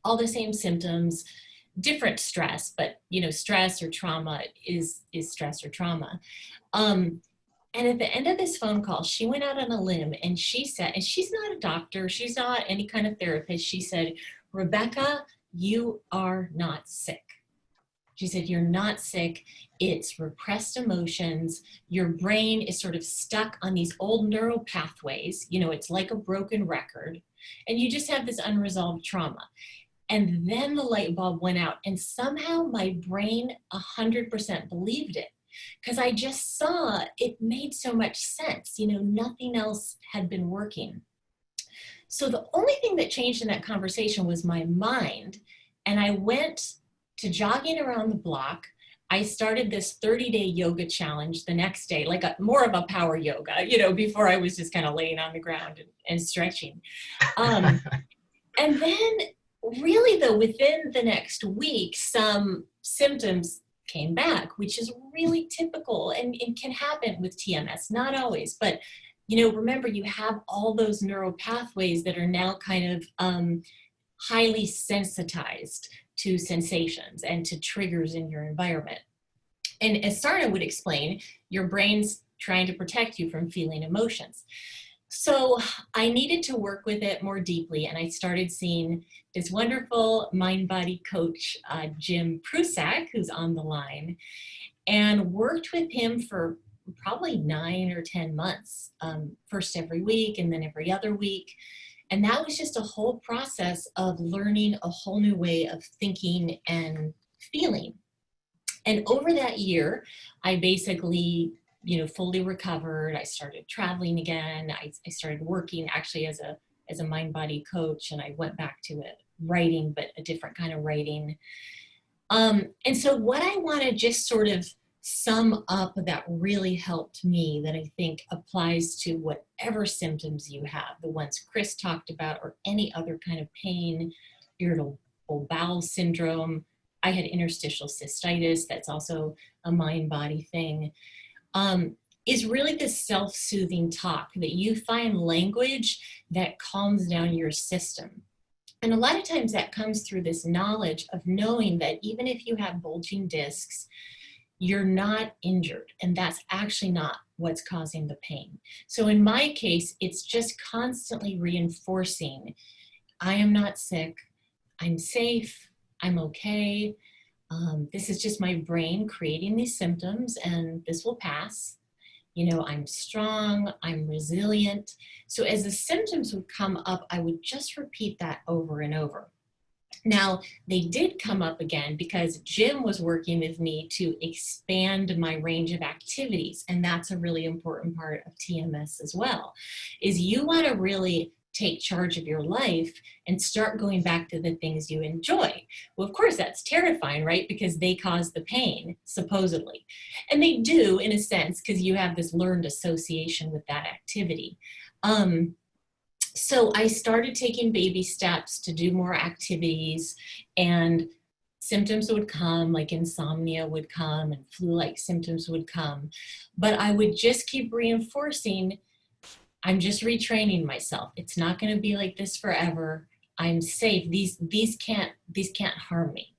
All the same symptoms, different stress, but you know, stress or trauma is stress or trauma. And at the end of this phone call, she went out on a limb and she said, and she's not a doctor, she's not any kind of therapist. She said, Rebecca, you are not sick. She said, you're not sick, it's repressed emotions. Your brain is sort of stuck on these old neural pathways. You know, it's like a broken record. And you just have this unresolved trauma. And then the light bulb went out, and somehow my brain 100% believed it, because I just saw it made so much sense. You know, nothing else had been working. So the only thing that changed in that conversation was my mind. And I went to jogging around the block. I started this 30-day yoga challenge the next day, like more of a power yoga, you know, before I was just kind of laying on the ground and stretching. And then really though, within the next week, some symptoms came back, which is really typical and can happen with TMS, not always, but you know, remember you have all those neural pathways that are now kind of highly sensitized to sensations and to triggers in your environment. And as Sarno would explain, your brain's trying to protect you from feeling emotions. So I needed to work with it more deeply, and I started seeing this wonderful mind-body coach, Jim Prusak, who's on the line, and worked with him for probably 9 or 10 months, first every week and then every other week. And that was just a whole process of learning a whole new way of thinking and feeling. And over that year, I basically, you know, fully recovered. I started traveling again. I started working actually as a mind-body coach, and I went back to it, writing, but a different kind of writing. And so what I want to just sort of sum up that really helped me, that I think applies to whatever symptoms you have, the ones Chris talked about, or any other kind of pain, irritable bowel syndrome. I had interstitial cystitis, that's also a mind-body thing, is really this self-soothing talk, that you find language that calms down your system. And a lot of times that comes through this knowledge of knowing that even if you have bulging discs, you're not injured, and that's actually not what's causing the pain. So in my case, it's just constantly reinforcing, I am not sick, I'm safe, I'm okay. This is just my brain creating these symptoms, and this will pass. You know, I'm strong, I'm resilient. So as the symptoms would come up, I would just repeat that over and over. Now, they did come up again because Jim was working with me to expand my range of activities. And that's a really important part of TMS as well, is you want to really take charge of your life and start going back to the things you enjoy. Well, of course, that's terrifying, right? Because they cause the pain, supposedly. And they do, in a sense, because you have this learned association with that activity. So I started taking baby steps to do more activities, and symptoms would come, like insomnia would come and flu-like symptoms would come. But I would just keep reinforcing, I'm just retraining myself. It's not going to be like this forever. I'm safe. These can't harm me.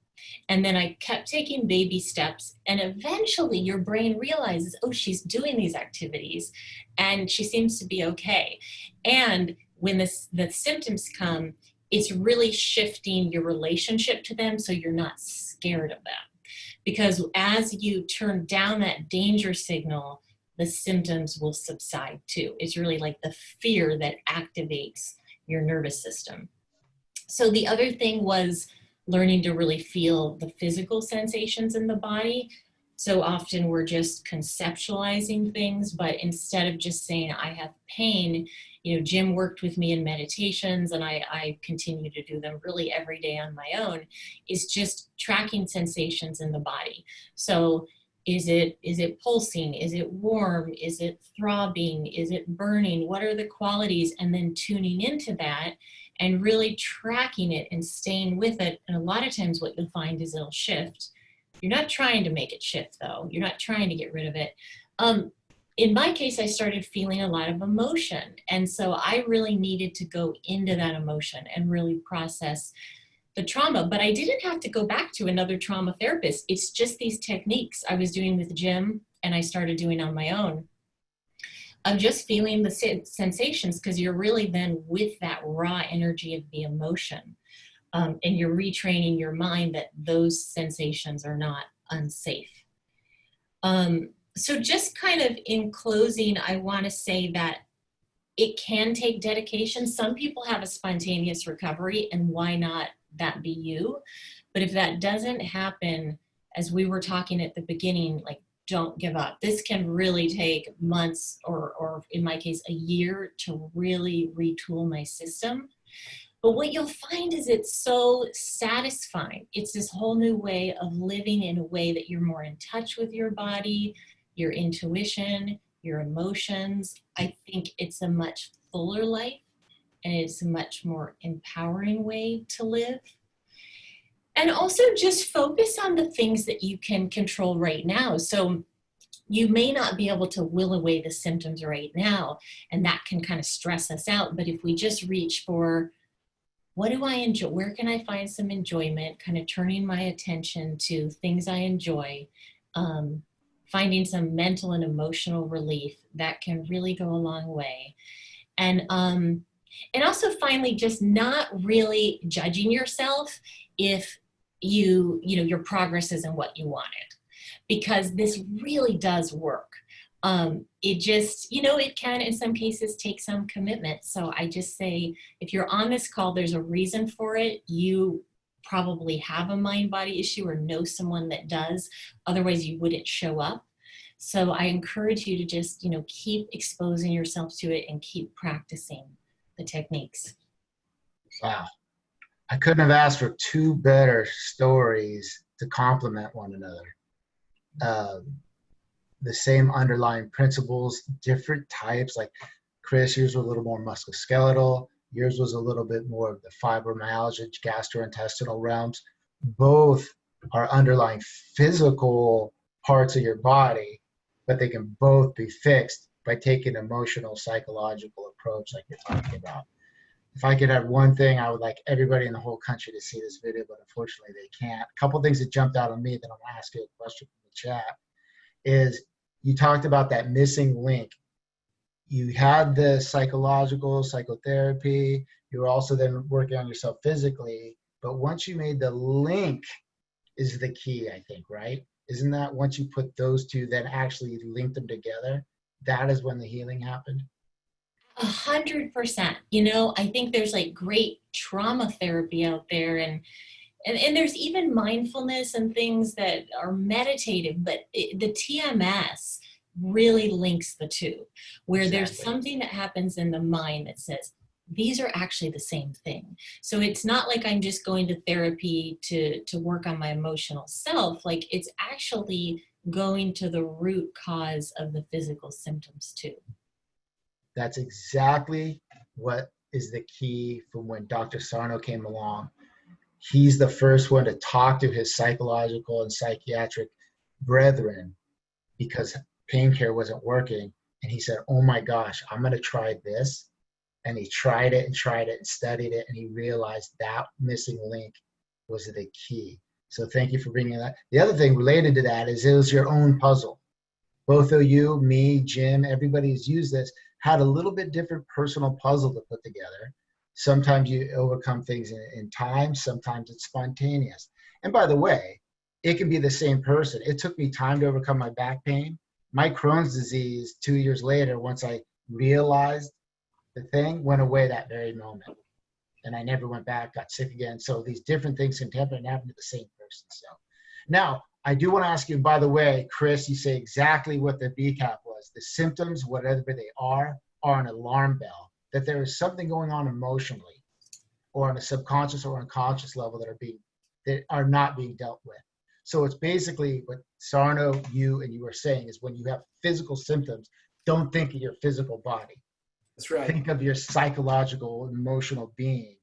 And then I kept taking baby steps, and eventually your brain realizes, oh, she's doing these activities and she seems to be okay. And when the symptoms come, it's really shifting your relationship to them so you're not scared of them. Because as you turn down that danger signal, the symptoms will subside too. It's really like the fear that activates your nervous system. So the other thing was learning to really feel the physical sensations in the body. So often we're just conceptualizing things, but instead of just saying, I have pain, you know, Jim worked with me in meditations, and I continue to do them really every day on my own, is just tracking sensations in the body. So is it pulsing? Is it warm? Is it throbbing? Is it burning? What are the qualities? And then tuning into that and really tracking it and staying with it. And a lot of times what you'll find is it'll shift. You're not trying to make it shift though. You're not trying to get rid of it. In my case, I started feeling a lot of emotion. And so I really needed to go into that emotion and really process the trauma. But I didn't have to go back to another trauma therapist. It's just these techniques I was doing with Jim and I started doing on my own. Of just feeling the sensations, because you're really then with that raw energy of the emotion. And you're retraining your mind that those sensations are not unsafe. So just kind of in closing, I want to say that it can take dedication. Some people have a spontaneous recovery, and why not that be you. But if that doesn't happen, as we were talking at the beginning, like, don't give up. This can really take months or in my case, a year to really retool my system. But what you'll find is it's so satisfying. It's this whole new way of living in a way that you're more in touch with your body, your intuition, your emotions. I think it's a much fuller life, and it's a much more empowering way to live. And also just focus on the things that you can control right now. So you may not be able to will away the symptoms right now, and that can kind of stress us out. But if we just reach for, what do I enjoy? Where can I find some enjoyment? Kind of turning my attention to things I enjoy, finding some mental and emotional relief, that can really go a long way. And also finally, just not really judging yourself if your progress isn't what you wanted, because this really does work. It just, it can in some cases take some commitment. So I just say, if you're on this call, there's a reason for it. You probably have a mind-body issue or know someone that does. Otherwise you wouldn't show up. So I encourage you to just, keep exposing yourself to it and keep practicing the techniques. Wow. I couldn't have asked for two better stories to complement one another. The same underlying principles, different types. Like Chris, yours was a little more musculoskeletal. Yours was a little bit more of the fibromyalgia, gastrointestinal realms. Both are underlying physical parts of your body, but they can both be fixed by taking an emotional, psychological approach like you're talking about. If I could have one thing, I would like everybody in the whole country to see this video, but unfortunately they can't. A couple things that jumped out on me that I'm gonna ask you a question from the chat is, you talked about that missing link. You had the psychological, psychotherapy, you were also then working on yourself physically, but once you made the link is the key, I think, right? Isn't that once you put those two, then actually link them together, that is when the healing happened? 100%. I think there's like great trauma therapy out there, and there's even mindfulness and things that are meditative, but the TMS really links the two, where there's something that happens in the mind that says, these are actually the same thing. So it's not like I'm just going to therapy to work on my emotional self. Like, it's actually going to the root cause of the physical symptoms too. That's exactly what is the key from when Dr. Sarno came along. He's the first one to talk to his psychological and psychiatric brethren because pain care wasn't working. And he said, oh my gosh, I'm going to try this. And he tried it and studied it. And he realized that missing link was the key. So thank you for bringing that. The other thing related to that is it was your own puzzle. Both of you, me, Jim, everybody who's used this had a little bit different personal puzzle to put together. Sometimes you overcome things in time, sometimes it's spontaneous. And by the way, it can be the same person. It took me time to overcome my back pain. My Crohn's disease 2 years later, once I realized the thing, went away that very moment. And I never went back, got sick again. So these different things can happen to the same person. So now I do want to ask you, by the way, Chris, you say exactly what the BCAP was. The symptoms, whatever they are an alarm bell that there is something going on emotionally or on a subconscious or unconscious level that are not being dealt with. So it's basically what Sarno, you were saying is when you have physical symptoms, don't think of your physical body. That's right. Think of your psychological, emotional being,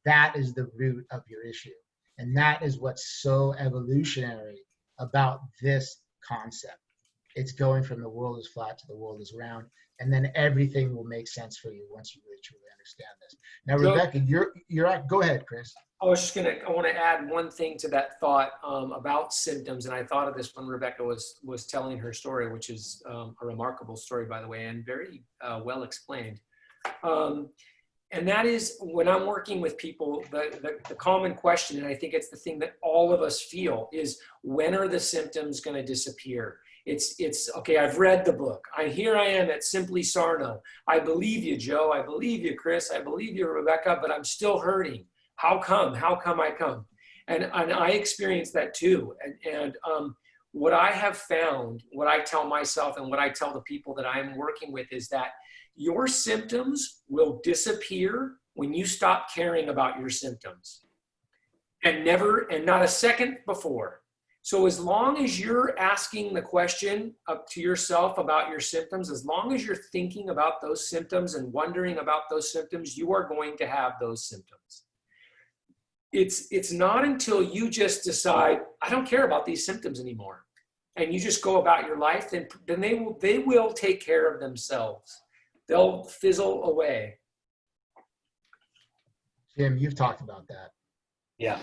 that is the root of your issue. And that is what's so evolutionary about this concept. It's going from the world is flat to the world is round. And then everything will make sense for you once you really truly understand this. Now, Rebecca, go ahead, Chris. I want to add one thing to that thought about symptoms. And I thought of this when Rebecca was telling her story, which is a remarkable story, by the way, and very well explained. And that is when I'm working with people, the common question, and I think it's the thing that all of us feel, is when are the symptoms going to disappear? It's okay, I've read the book. Here I am at Simply Sarno. I believe you, Joe. I believe you, Chris. I believe you, Rebecca, but I'm still hurting. how come I come? And I experienced that too. And what I have found, what I tell myself and what I tell the people that I'm working with is that your symptoms will disappear when you stop caring about your symptoms, and not a second before. So as long as you're asking the question up to yourself about your symptoms, as long as you're thinking about those symptoms and wondering about those symptoms, you are going to have those symptoms. It's not until you just decide, I don't care about these symptoms anymore, and you just go about your life, then they will take care of themselves. They'll fizzle away. Jim, you've talked about that. Yeah,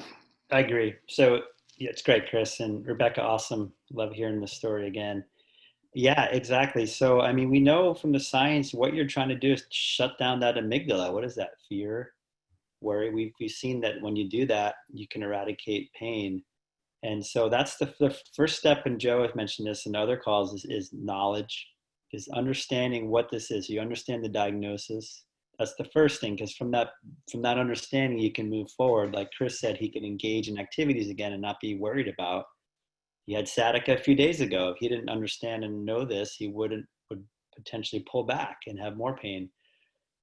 I agree. So yeah, it's great, Chris, and Rebecca, awesome. Love hearing the story again. Yeah, exactly. So, I mean, we know from the science, what you're trying to do is shut down that amygdala. What is that? Fear, worry. We've seen that when you do that, you can eradicate pain. And so that's the first step, and Joe has mentioned this in other calls, is knowledge, is understanding what this is. You understand the diagnosis. That's the first thing, because from that understanding, you can move forward. Like Chris said, he can engage in activities again and not be worried about. He had sciatica a few days ago. If he didn't understand and know this, he would potentially pull back and have more pain.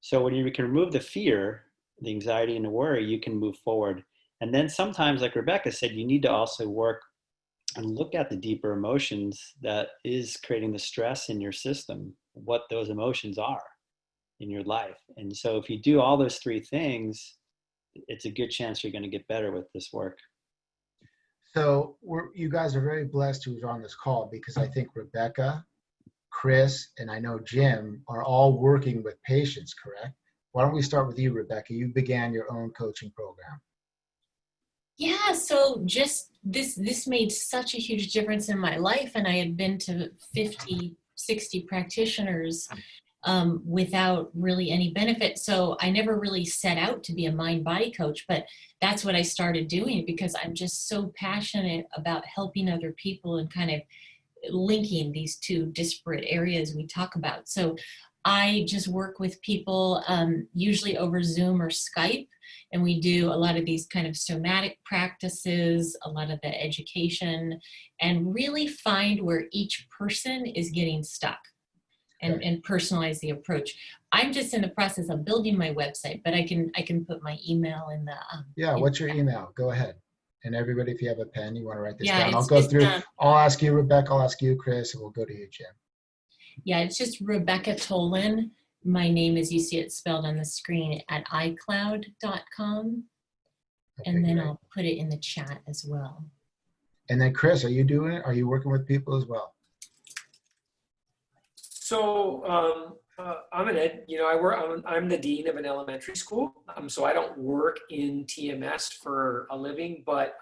So when you can remove the fear, the anxiety and the worry, you can move forward. And then sometimes, like Rebecca said, you need to also work and look at the deeper emotions that is creating the stress in your system, what those emotions are in your life. And so if you do all those three things, it's a good chance you're going to get better with this work. So you guys are very blessed who's on this call, because I think Rebecca, Chris, and I know Jim are all working with patients, correct? Why don't we start with you, Rebecca? You began your own coaching program. Yeah, so just this made such a huge difference in my life, and I had been to 50, 60 practitioners without really any benefit. So I never really set out to be a mind-body coach, but that's what I started doing because I'm just so passionate about helping other people and kind of linking these two disparate areas we talk about. So I just work with people usually over Zoom or Skype, and we do a lot of these kind of somatic practices, a lot of the education, and really find where each person is getting stuck and personalize the approach. I'm just in the process of building my website, but I can put my email in the yeah. What's your email? Go ahead. And everybody, if you have a pen, you want to write this Yeah, down. I'll it's go just, through. I'll ask you, Rebecca. I'll ask you, Chris, and we'll go to you, Jim. Yeah, it's just Rebecca Tolin. My name, as you see it spelled on the screen, at iCloud.com. Okay, And then great. I'll put it in the chat as well. And then Chris, are you doing it? Are you working with people as well? So I'm I'm the dean of an elementary school. So I don't work in TMS for a living, but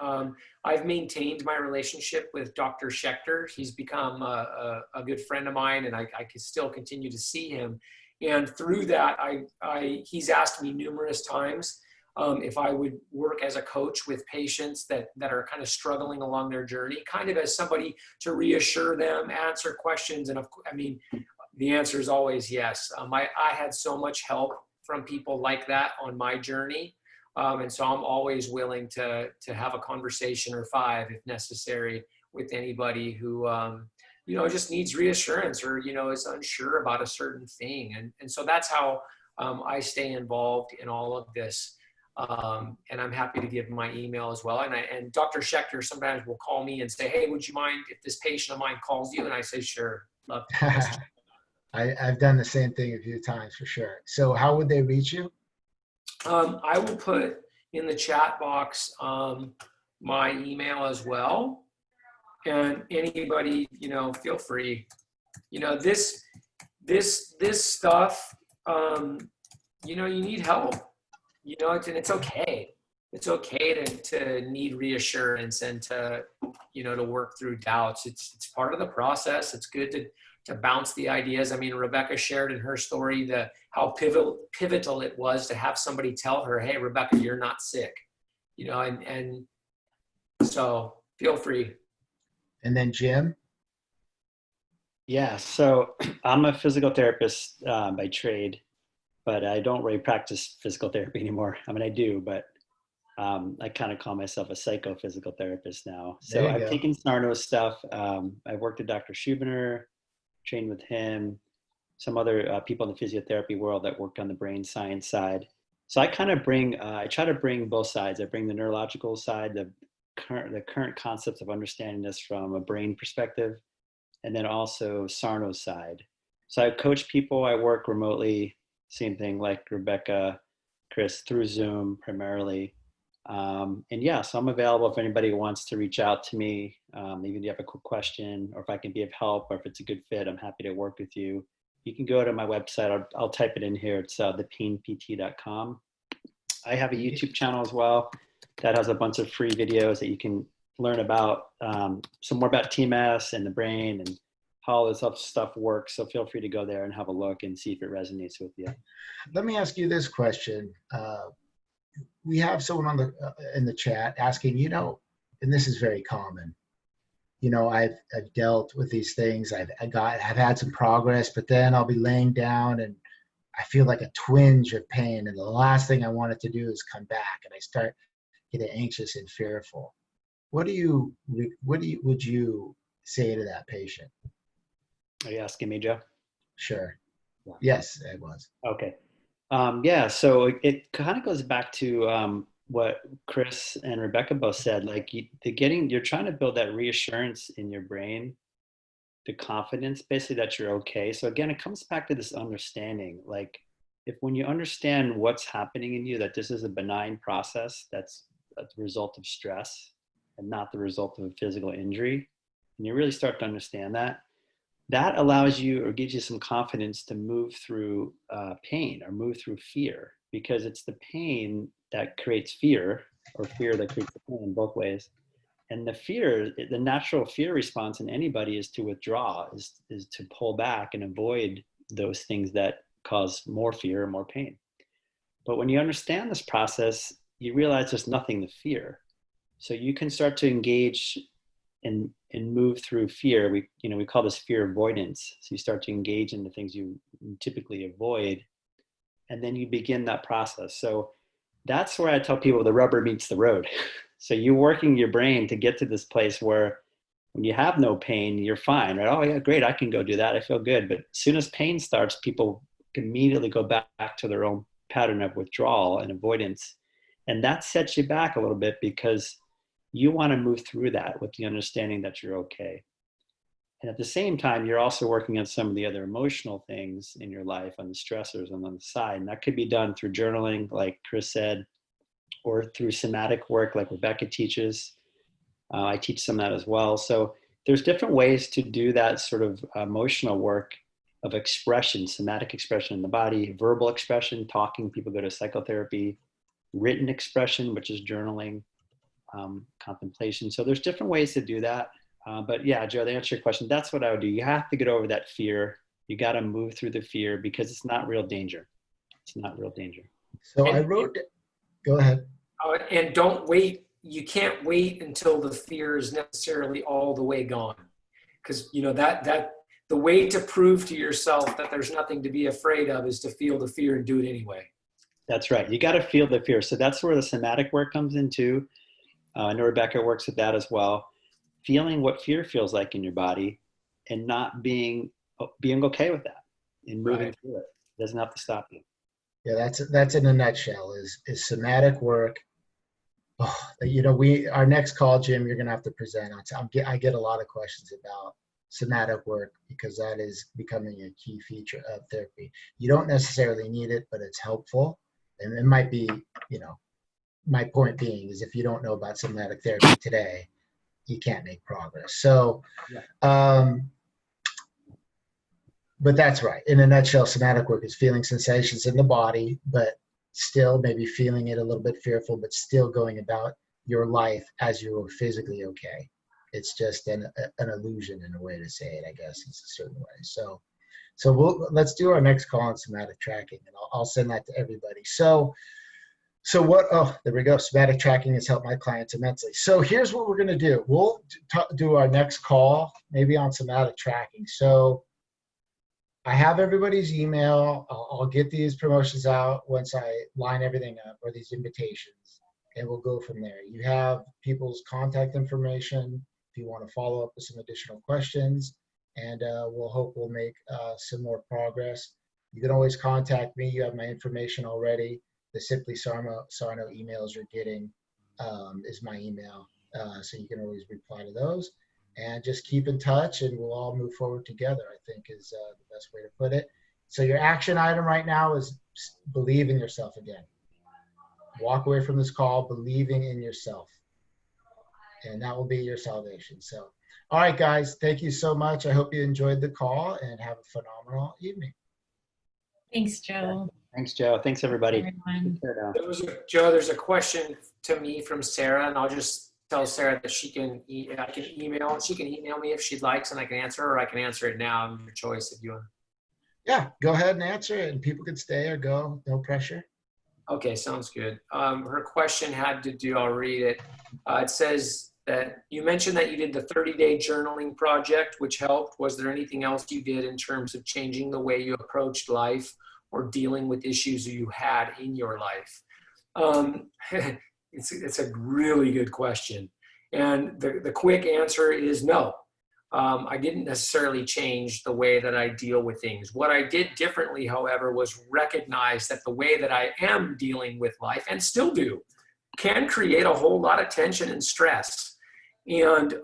I've maintained my relationship with Dr. Schechter. He's become a good friend of mine, and I can still continue to see him. And through that, he's asked me numerous times if I would work as a coach with patients that are kind of struggling along their journey, kind of as somebody to reassure them, answer questions. And the answer is always yes. I had so much help from people like that on my journey. And so I'm always willing to have a conversation or 5 if necessary with anybody who, just needs reassurance or, is unsure about a certain thing. And so that's how I stay involved in all of this. And I'm happy to give my email as well. And Dr. Schechter sometimes will call me and say, hey, would you mind if this patient of mine calls you? And I say, sure, love to. I've done the same thing a few times for sure. So how would they reach you? I will put in the chat box my email as well. And anybody, feel free. This stuff, you need help. And it's okay. It's okay to need reassurance and to work through doubts. It's part of the process. It's good to bounce the ideas. Rebecca shared in her story how pivotal it was to have somebody tell her, hey, Rebecca, you're not sick, and so feel free. And then Jim? Yeah, so I'm a physical therapist by trade, but I don't really practice physical therapy anymore. I do, but I kind of call myself a psychophysical therapist now. There So you I've go. taken Sarno's stuff. I've worked with Dr. Schubiner, trained with him, some other people in the physiotherapy world that work on the brain science side. So I kind of I try to bring both sides. I bring the neurological side, the current concepts of understanding this from a brain perspective, and then also Sarno's side. So I coach people, I work remotely, same thing like Rebecca, Chris, through Zoom primarily. And yeah, so I'm available if anybody wants to reach out to me, even if you have a quick question, or if I can be of help, or if it's a good fit, I'm happy to work with you. You can go to my website. I'll type it in here. It's thepainpt.com. I have a YouTube channel as well that has a bunch of free videos that you can learn about, some more about TMS and the brain and how all this stuff works. So feel free to go there and have a look and see if it resonates with you. Let me ask you this question. We have someone in the chat asking, and this is very common. I've dealt with these things. I've had some progress, but then I'll be laying down and I feel like a twinge of pain, and the last thing I want it to do is come back, and I start getting anxious and fearful. What would you say to that patient? Are you asking me, Joe? Sure. Yeah. Yes, it was. Okay. Yeah. So it kind of goes back to what Chris and Rebecca both said. Like you're trying to build that reassurance in your brain, the confidence, basically, that you're okay. So again, it comes back to this understanding. Like when you understand what's happening in you, that this is a benign process that's a result of stress and not the result of a physical injury, and you really start to understand that allows you or gives you some confidence to move through pain or move through fear, because it's the pain that creates fear, or fear that creates the pain, both ways. And the natural fear response in anybody is to withdraw, is to pull back and avoid those things that cause more fear and more pain. But when you understand this process, you realize there's nothing to fear. So you can start to engage and move through fear. We call this fear avoidance. So you start to engage in the things you typically avoid, and then you begin that process. So that's where I tell people the rubber meets the road. So you're working your brain to get to this place where when you have no pain, you're fine, right? Oh yeah, great, I can go do that, I feel good. But as soon as pain starts, people immediately go back to their own pattern of withdrawal and avoidance. And that sets you back a little bit, because you want to move through that with the understanding that you're okay. And at the same time, you're also working on some of the other emotional things in your life, on the stressors and on the side. And that could be done through journaling, like Chris said, or through somatic work, like Rebecca teaches. I teach some of that as well. So there's different ways to do that sort of emotional work of expression, somatic expression in the body, verbal expression, talking. People go to psychotherapy, written expression, which is journaling, contemplation. So there's different ways to do that. But yeah, Joe, to answer your question, that's what I would do. You have to get over that fear. You got to move through the fear, because it's not real danger. It's not real danger. So go ahead. And don't wait. You can't wait until the fear is necessarily all the way gone. Because, that the way to prove to yourself that there's nothing to be afraid of is to feel the fear and do it anyway. That's right. You got to feel the fear. So that's where the somatic work comes in too. I know Rebecca works with that as well. Feeling what fear feels like in your body, and not being okay with that, and moving through it. It doesn't have to stop you. Yeah, that's in a nutshell is somatic work. Our next call, Jim, you're going to have to present on. I get a lot of questions about somatic work, because that is becoming a key feature of therapy. You don't necessarily need it, but it's helpful. And it might be, my point being is, if you don't know about somatic therapy today, you can't make progress. So, but that's right. In a nutshell, somatic work is feeling sensations in the body, but still maybe feeling it a little bit fearful, but still going about your life as you're physically okay. It's just an illusion, in a way to say it, I guess, in a certain way. So let's do our next call on somatic tracking, and I'll send that to everybody. So there we go. Somatic tracking has helped my clients immensely. So here's what we're going to do. We'll do our next call, maybe on somatic tracking. So I have everybody's email. I'll get these promotions out once I line everything up, or these invitations. and we'll go from there. You have people's contact information if you want to follow up with some additional questions, and we'll make some more progress. You can always contact me. You have my information already. The Simply Sarno emails you're getting is my email, so you can always reply to those. And just keep in touch, and we'll all move forward together, I think is the best way to put it. So your action item right now is believe in yourself again. Walk away from this call believing in yourself, and that will be your salvation. So, all right, guys, thank you so much. I hope you enjoyed the call, and have a phenomenal evening. Thanks, Joe. Thanks, Joe. Thanks, everybody. Everyone. Joe, there's a question to me from Sarah, and I'll just tell Sarah that she can email me if she'd likes, and I can answer her, or I can answer it now. Your choice if you want. Yeah, go ahead and answer it, and people can stay or go. No pressure. Okay, sounds good. Her question had to do, I'll read it. It says that you mentioned that you did the 30-day journaling project, which helped. Was there anything else you did in terms of changing the way you approached life or dealing with issues you had in your life? It's a really good question. And the quick answer is no. I didn't necessarily change the way that I deal with things. What I did differently, however, was recognize that the way that I am dealing with life, and still do, can create a whole lot of tension and stress. And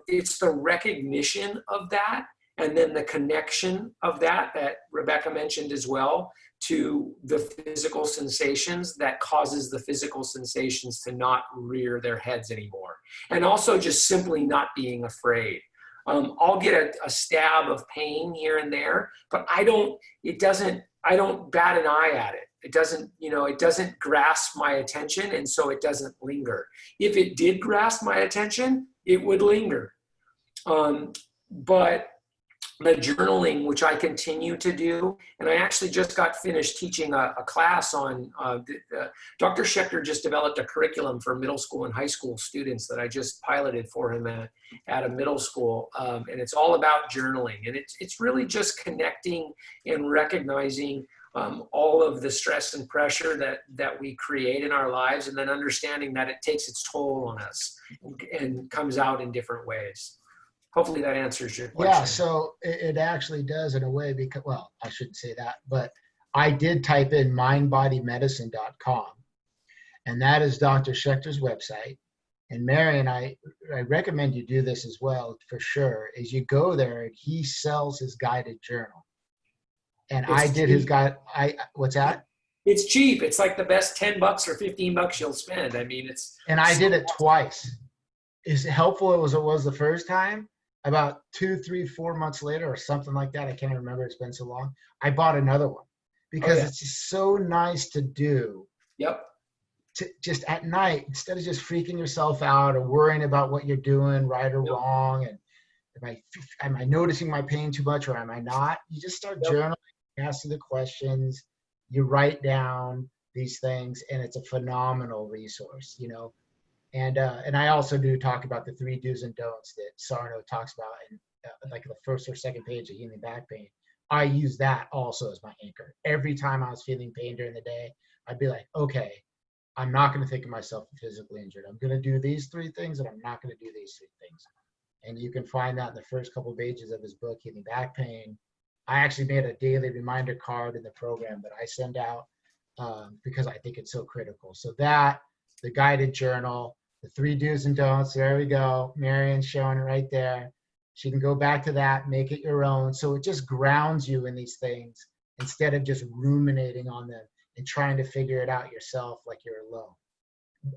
it's the recognition of that, and then the connection of that Rebecca mentioned as well, to the physical sensations that causes the physical sensations to not rear their heads anymore. And also just simply not being afraid. I'll get a stab of pain here and there, but I don't bat an eye at it. It doesn't grasp my attention, and so it doesn't linger. If it did grasp my attention, it would linger. But the journaling, which I continue to do, and I actually just got finished teaching a class on, Dr. Schechter just developed a curriculum for middle school and high school students that I just piloted for him at a middle school. And it's all about journaling. And it's really just connecting and recognizing all of the stress and pressure that we create in our lives, and then understanding that it takes its toll on us and comes out in different ways. Hopefully that answers your question. Yeah, so it actually does in a way, because, well, I shouldn't say that, but I did type in mindbodymedicine.com, and that is Dr. Schechter's website. And Marion, I recommend you do this as well, for sure, is you go there and he sells his guided journal. And I did his guide. What's that? It's cheap. It's like the best $10 or $15 you'll spend. I mean, it's. And I did it twice. As helpful as it was the first time, about 2, 3, 4 months later or something like that, I can't remember, it's been so long, I bought another one because it's just so nice to do. Yep. To just at night, instead of just freaking yourself out or worrying about what you're doing, right or wrong, and am I noticing my pain too much or am I not? You just start journaling, asking the questions, you write down these things, and it's a phenomenal resource, you know. And I also do talk about the 3 do's and don'ts that Sarno talks about in like the first or second page of Healing Back Pain. I use that also as my anchor. Every time I was feeling pain during the day, I'd be like, okay, I'm not going to think of myself physically injured. I'm going to do these 3 things, and I'm not going to do these 3 things. And you can find that in the first couple of pages of his book, Healing Back Pain. I actually made a daily reminder card in the program that I send out because I think it's so critical. So that, the guided journal, the 3 do's and don'ts, there we go. Marion's showing it right there. She can go back to that, make it your own. So it just grounds you in these things instead of just ruminating on them and trying to figure it out yourself like you're alone.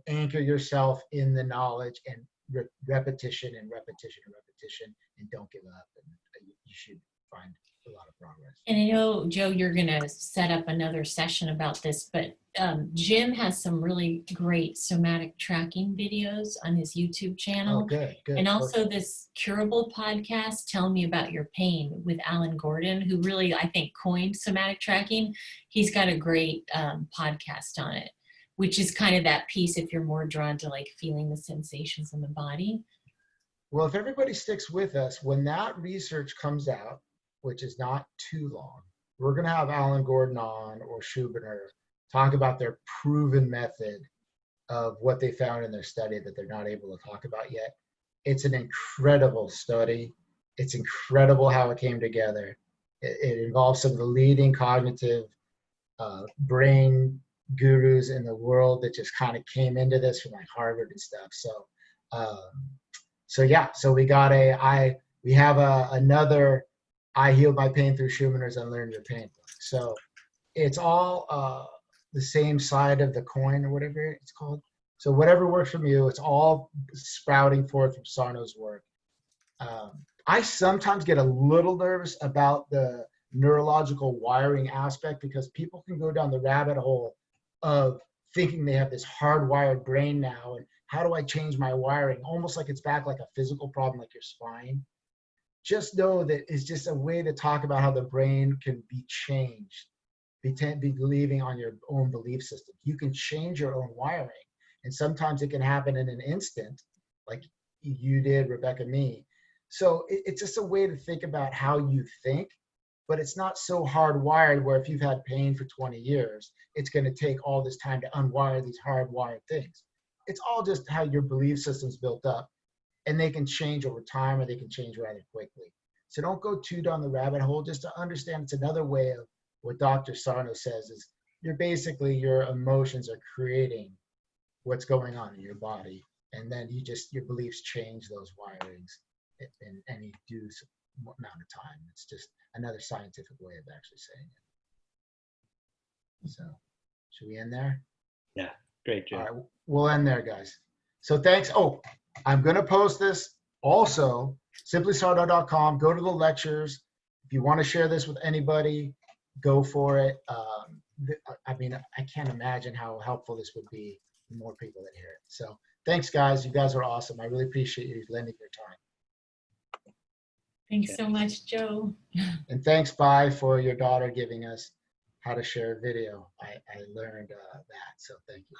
Anchor yourself in the knowledge and repetition and repetition and repetition, and don't give up. And you should find a lot of progress. And I know, Joe, you're going to set up another session about this, but Jim has some really great somatic tracking videos on his YouTube channel. Oh, good. And also this Curable podcast, Tell Me About Your Pain, with Alan Gordon, who really, I think, coined somatic tracking. He's got a great podcast on it, which is kind of that piece if you're more drawn to like feeling the sensations in the body. Well, if everybody sticks with us, when that research comes out, which is not too long, we're going to have Alan Gordon on, or Schubiner, talk about their proven method of what they found in their study that they're not able to talk about yet. It's an incredible study. It's incredible how it came together. It involves some of the leading cognitive brain gurus in the world that just kind of came into this from like Harvard and stuff. So we have another I Healed My Pain Through Schumanners Unlearn Your Pain book. So it's all the same side of the coin or whatever it's called. So whatever works from you, it's all sprouting forth from Sarno's work. I sometimes get a little nervous about the neurological wiring aspect because people can go down the rabbit hole of thinking they have this hardwired brain now, and how do I change my wiring? Almost like it's back like a physical problem, like your spine. Just know that it's just a way to talk about how the brain can be changed, be believing on your own belief system. You can change your own wiring, and sometimes it can happen in an instant, like you did, Rebecca, me. So it's just a way to think about how you think, but it's not so hardwired where if you've had pain for 20 years, it's going to take all this time to unwire these hardwired things. It's all just how your belief system's built up, and they can change over time, or they can change rather quickly. So don't go too down the rabbit hole. Just to understand, it's another way of what Dr. Sarno says is your emotions are creating what's going on in your body, and then your beliefs change those wirings in any due amount of time. It's just another scientific way of actually saying it. So should we end there? Yeah, great, Joe. All right, we'll end there, guys. So thanks. Oh, I'm going to post this also, simplysarno.com. Go to the lectures. If you want to share this with anybody, go for it. I mean, I can't imagine how helpful this would be to more people that hear it. So thanks, guys. You guys are awesome. I really appreciate you lending your time. Thanks so much, Joe. And thanks, Bai, for your daughter giving us how to share video. I learned that, so thank you.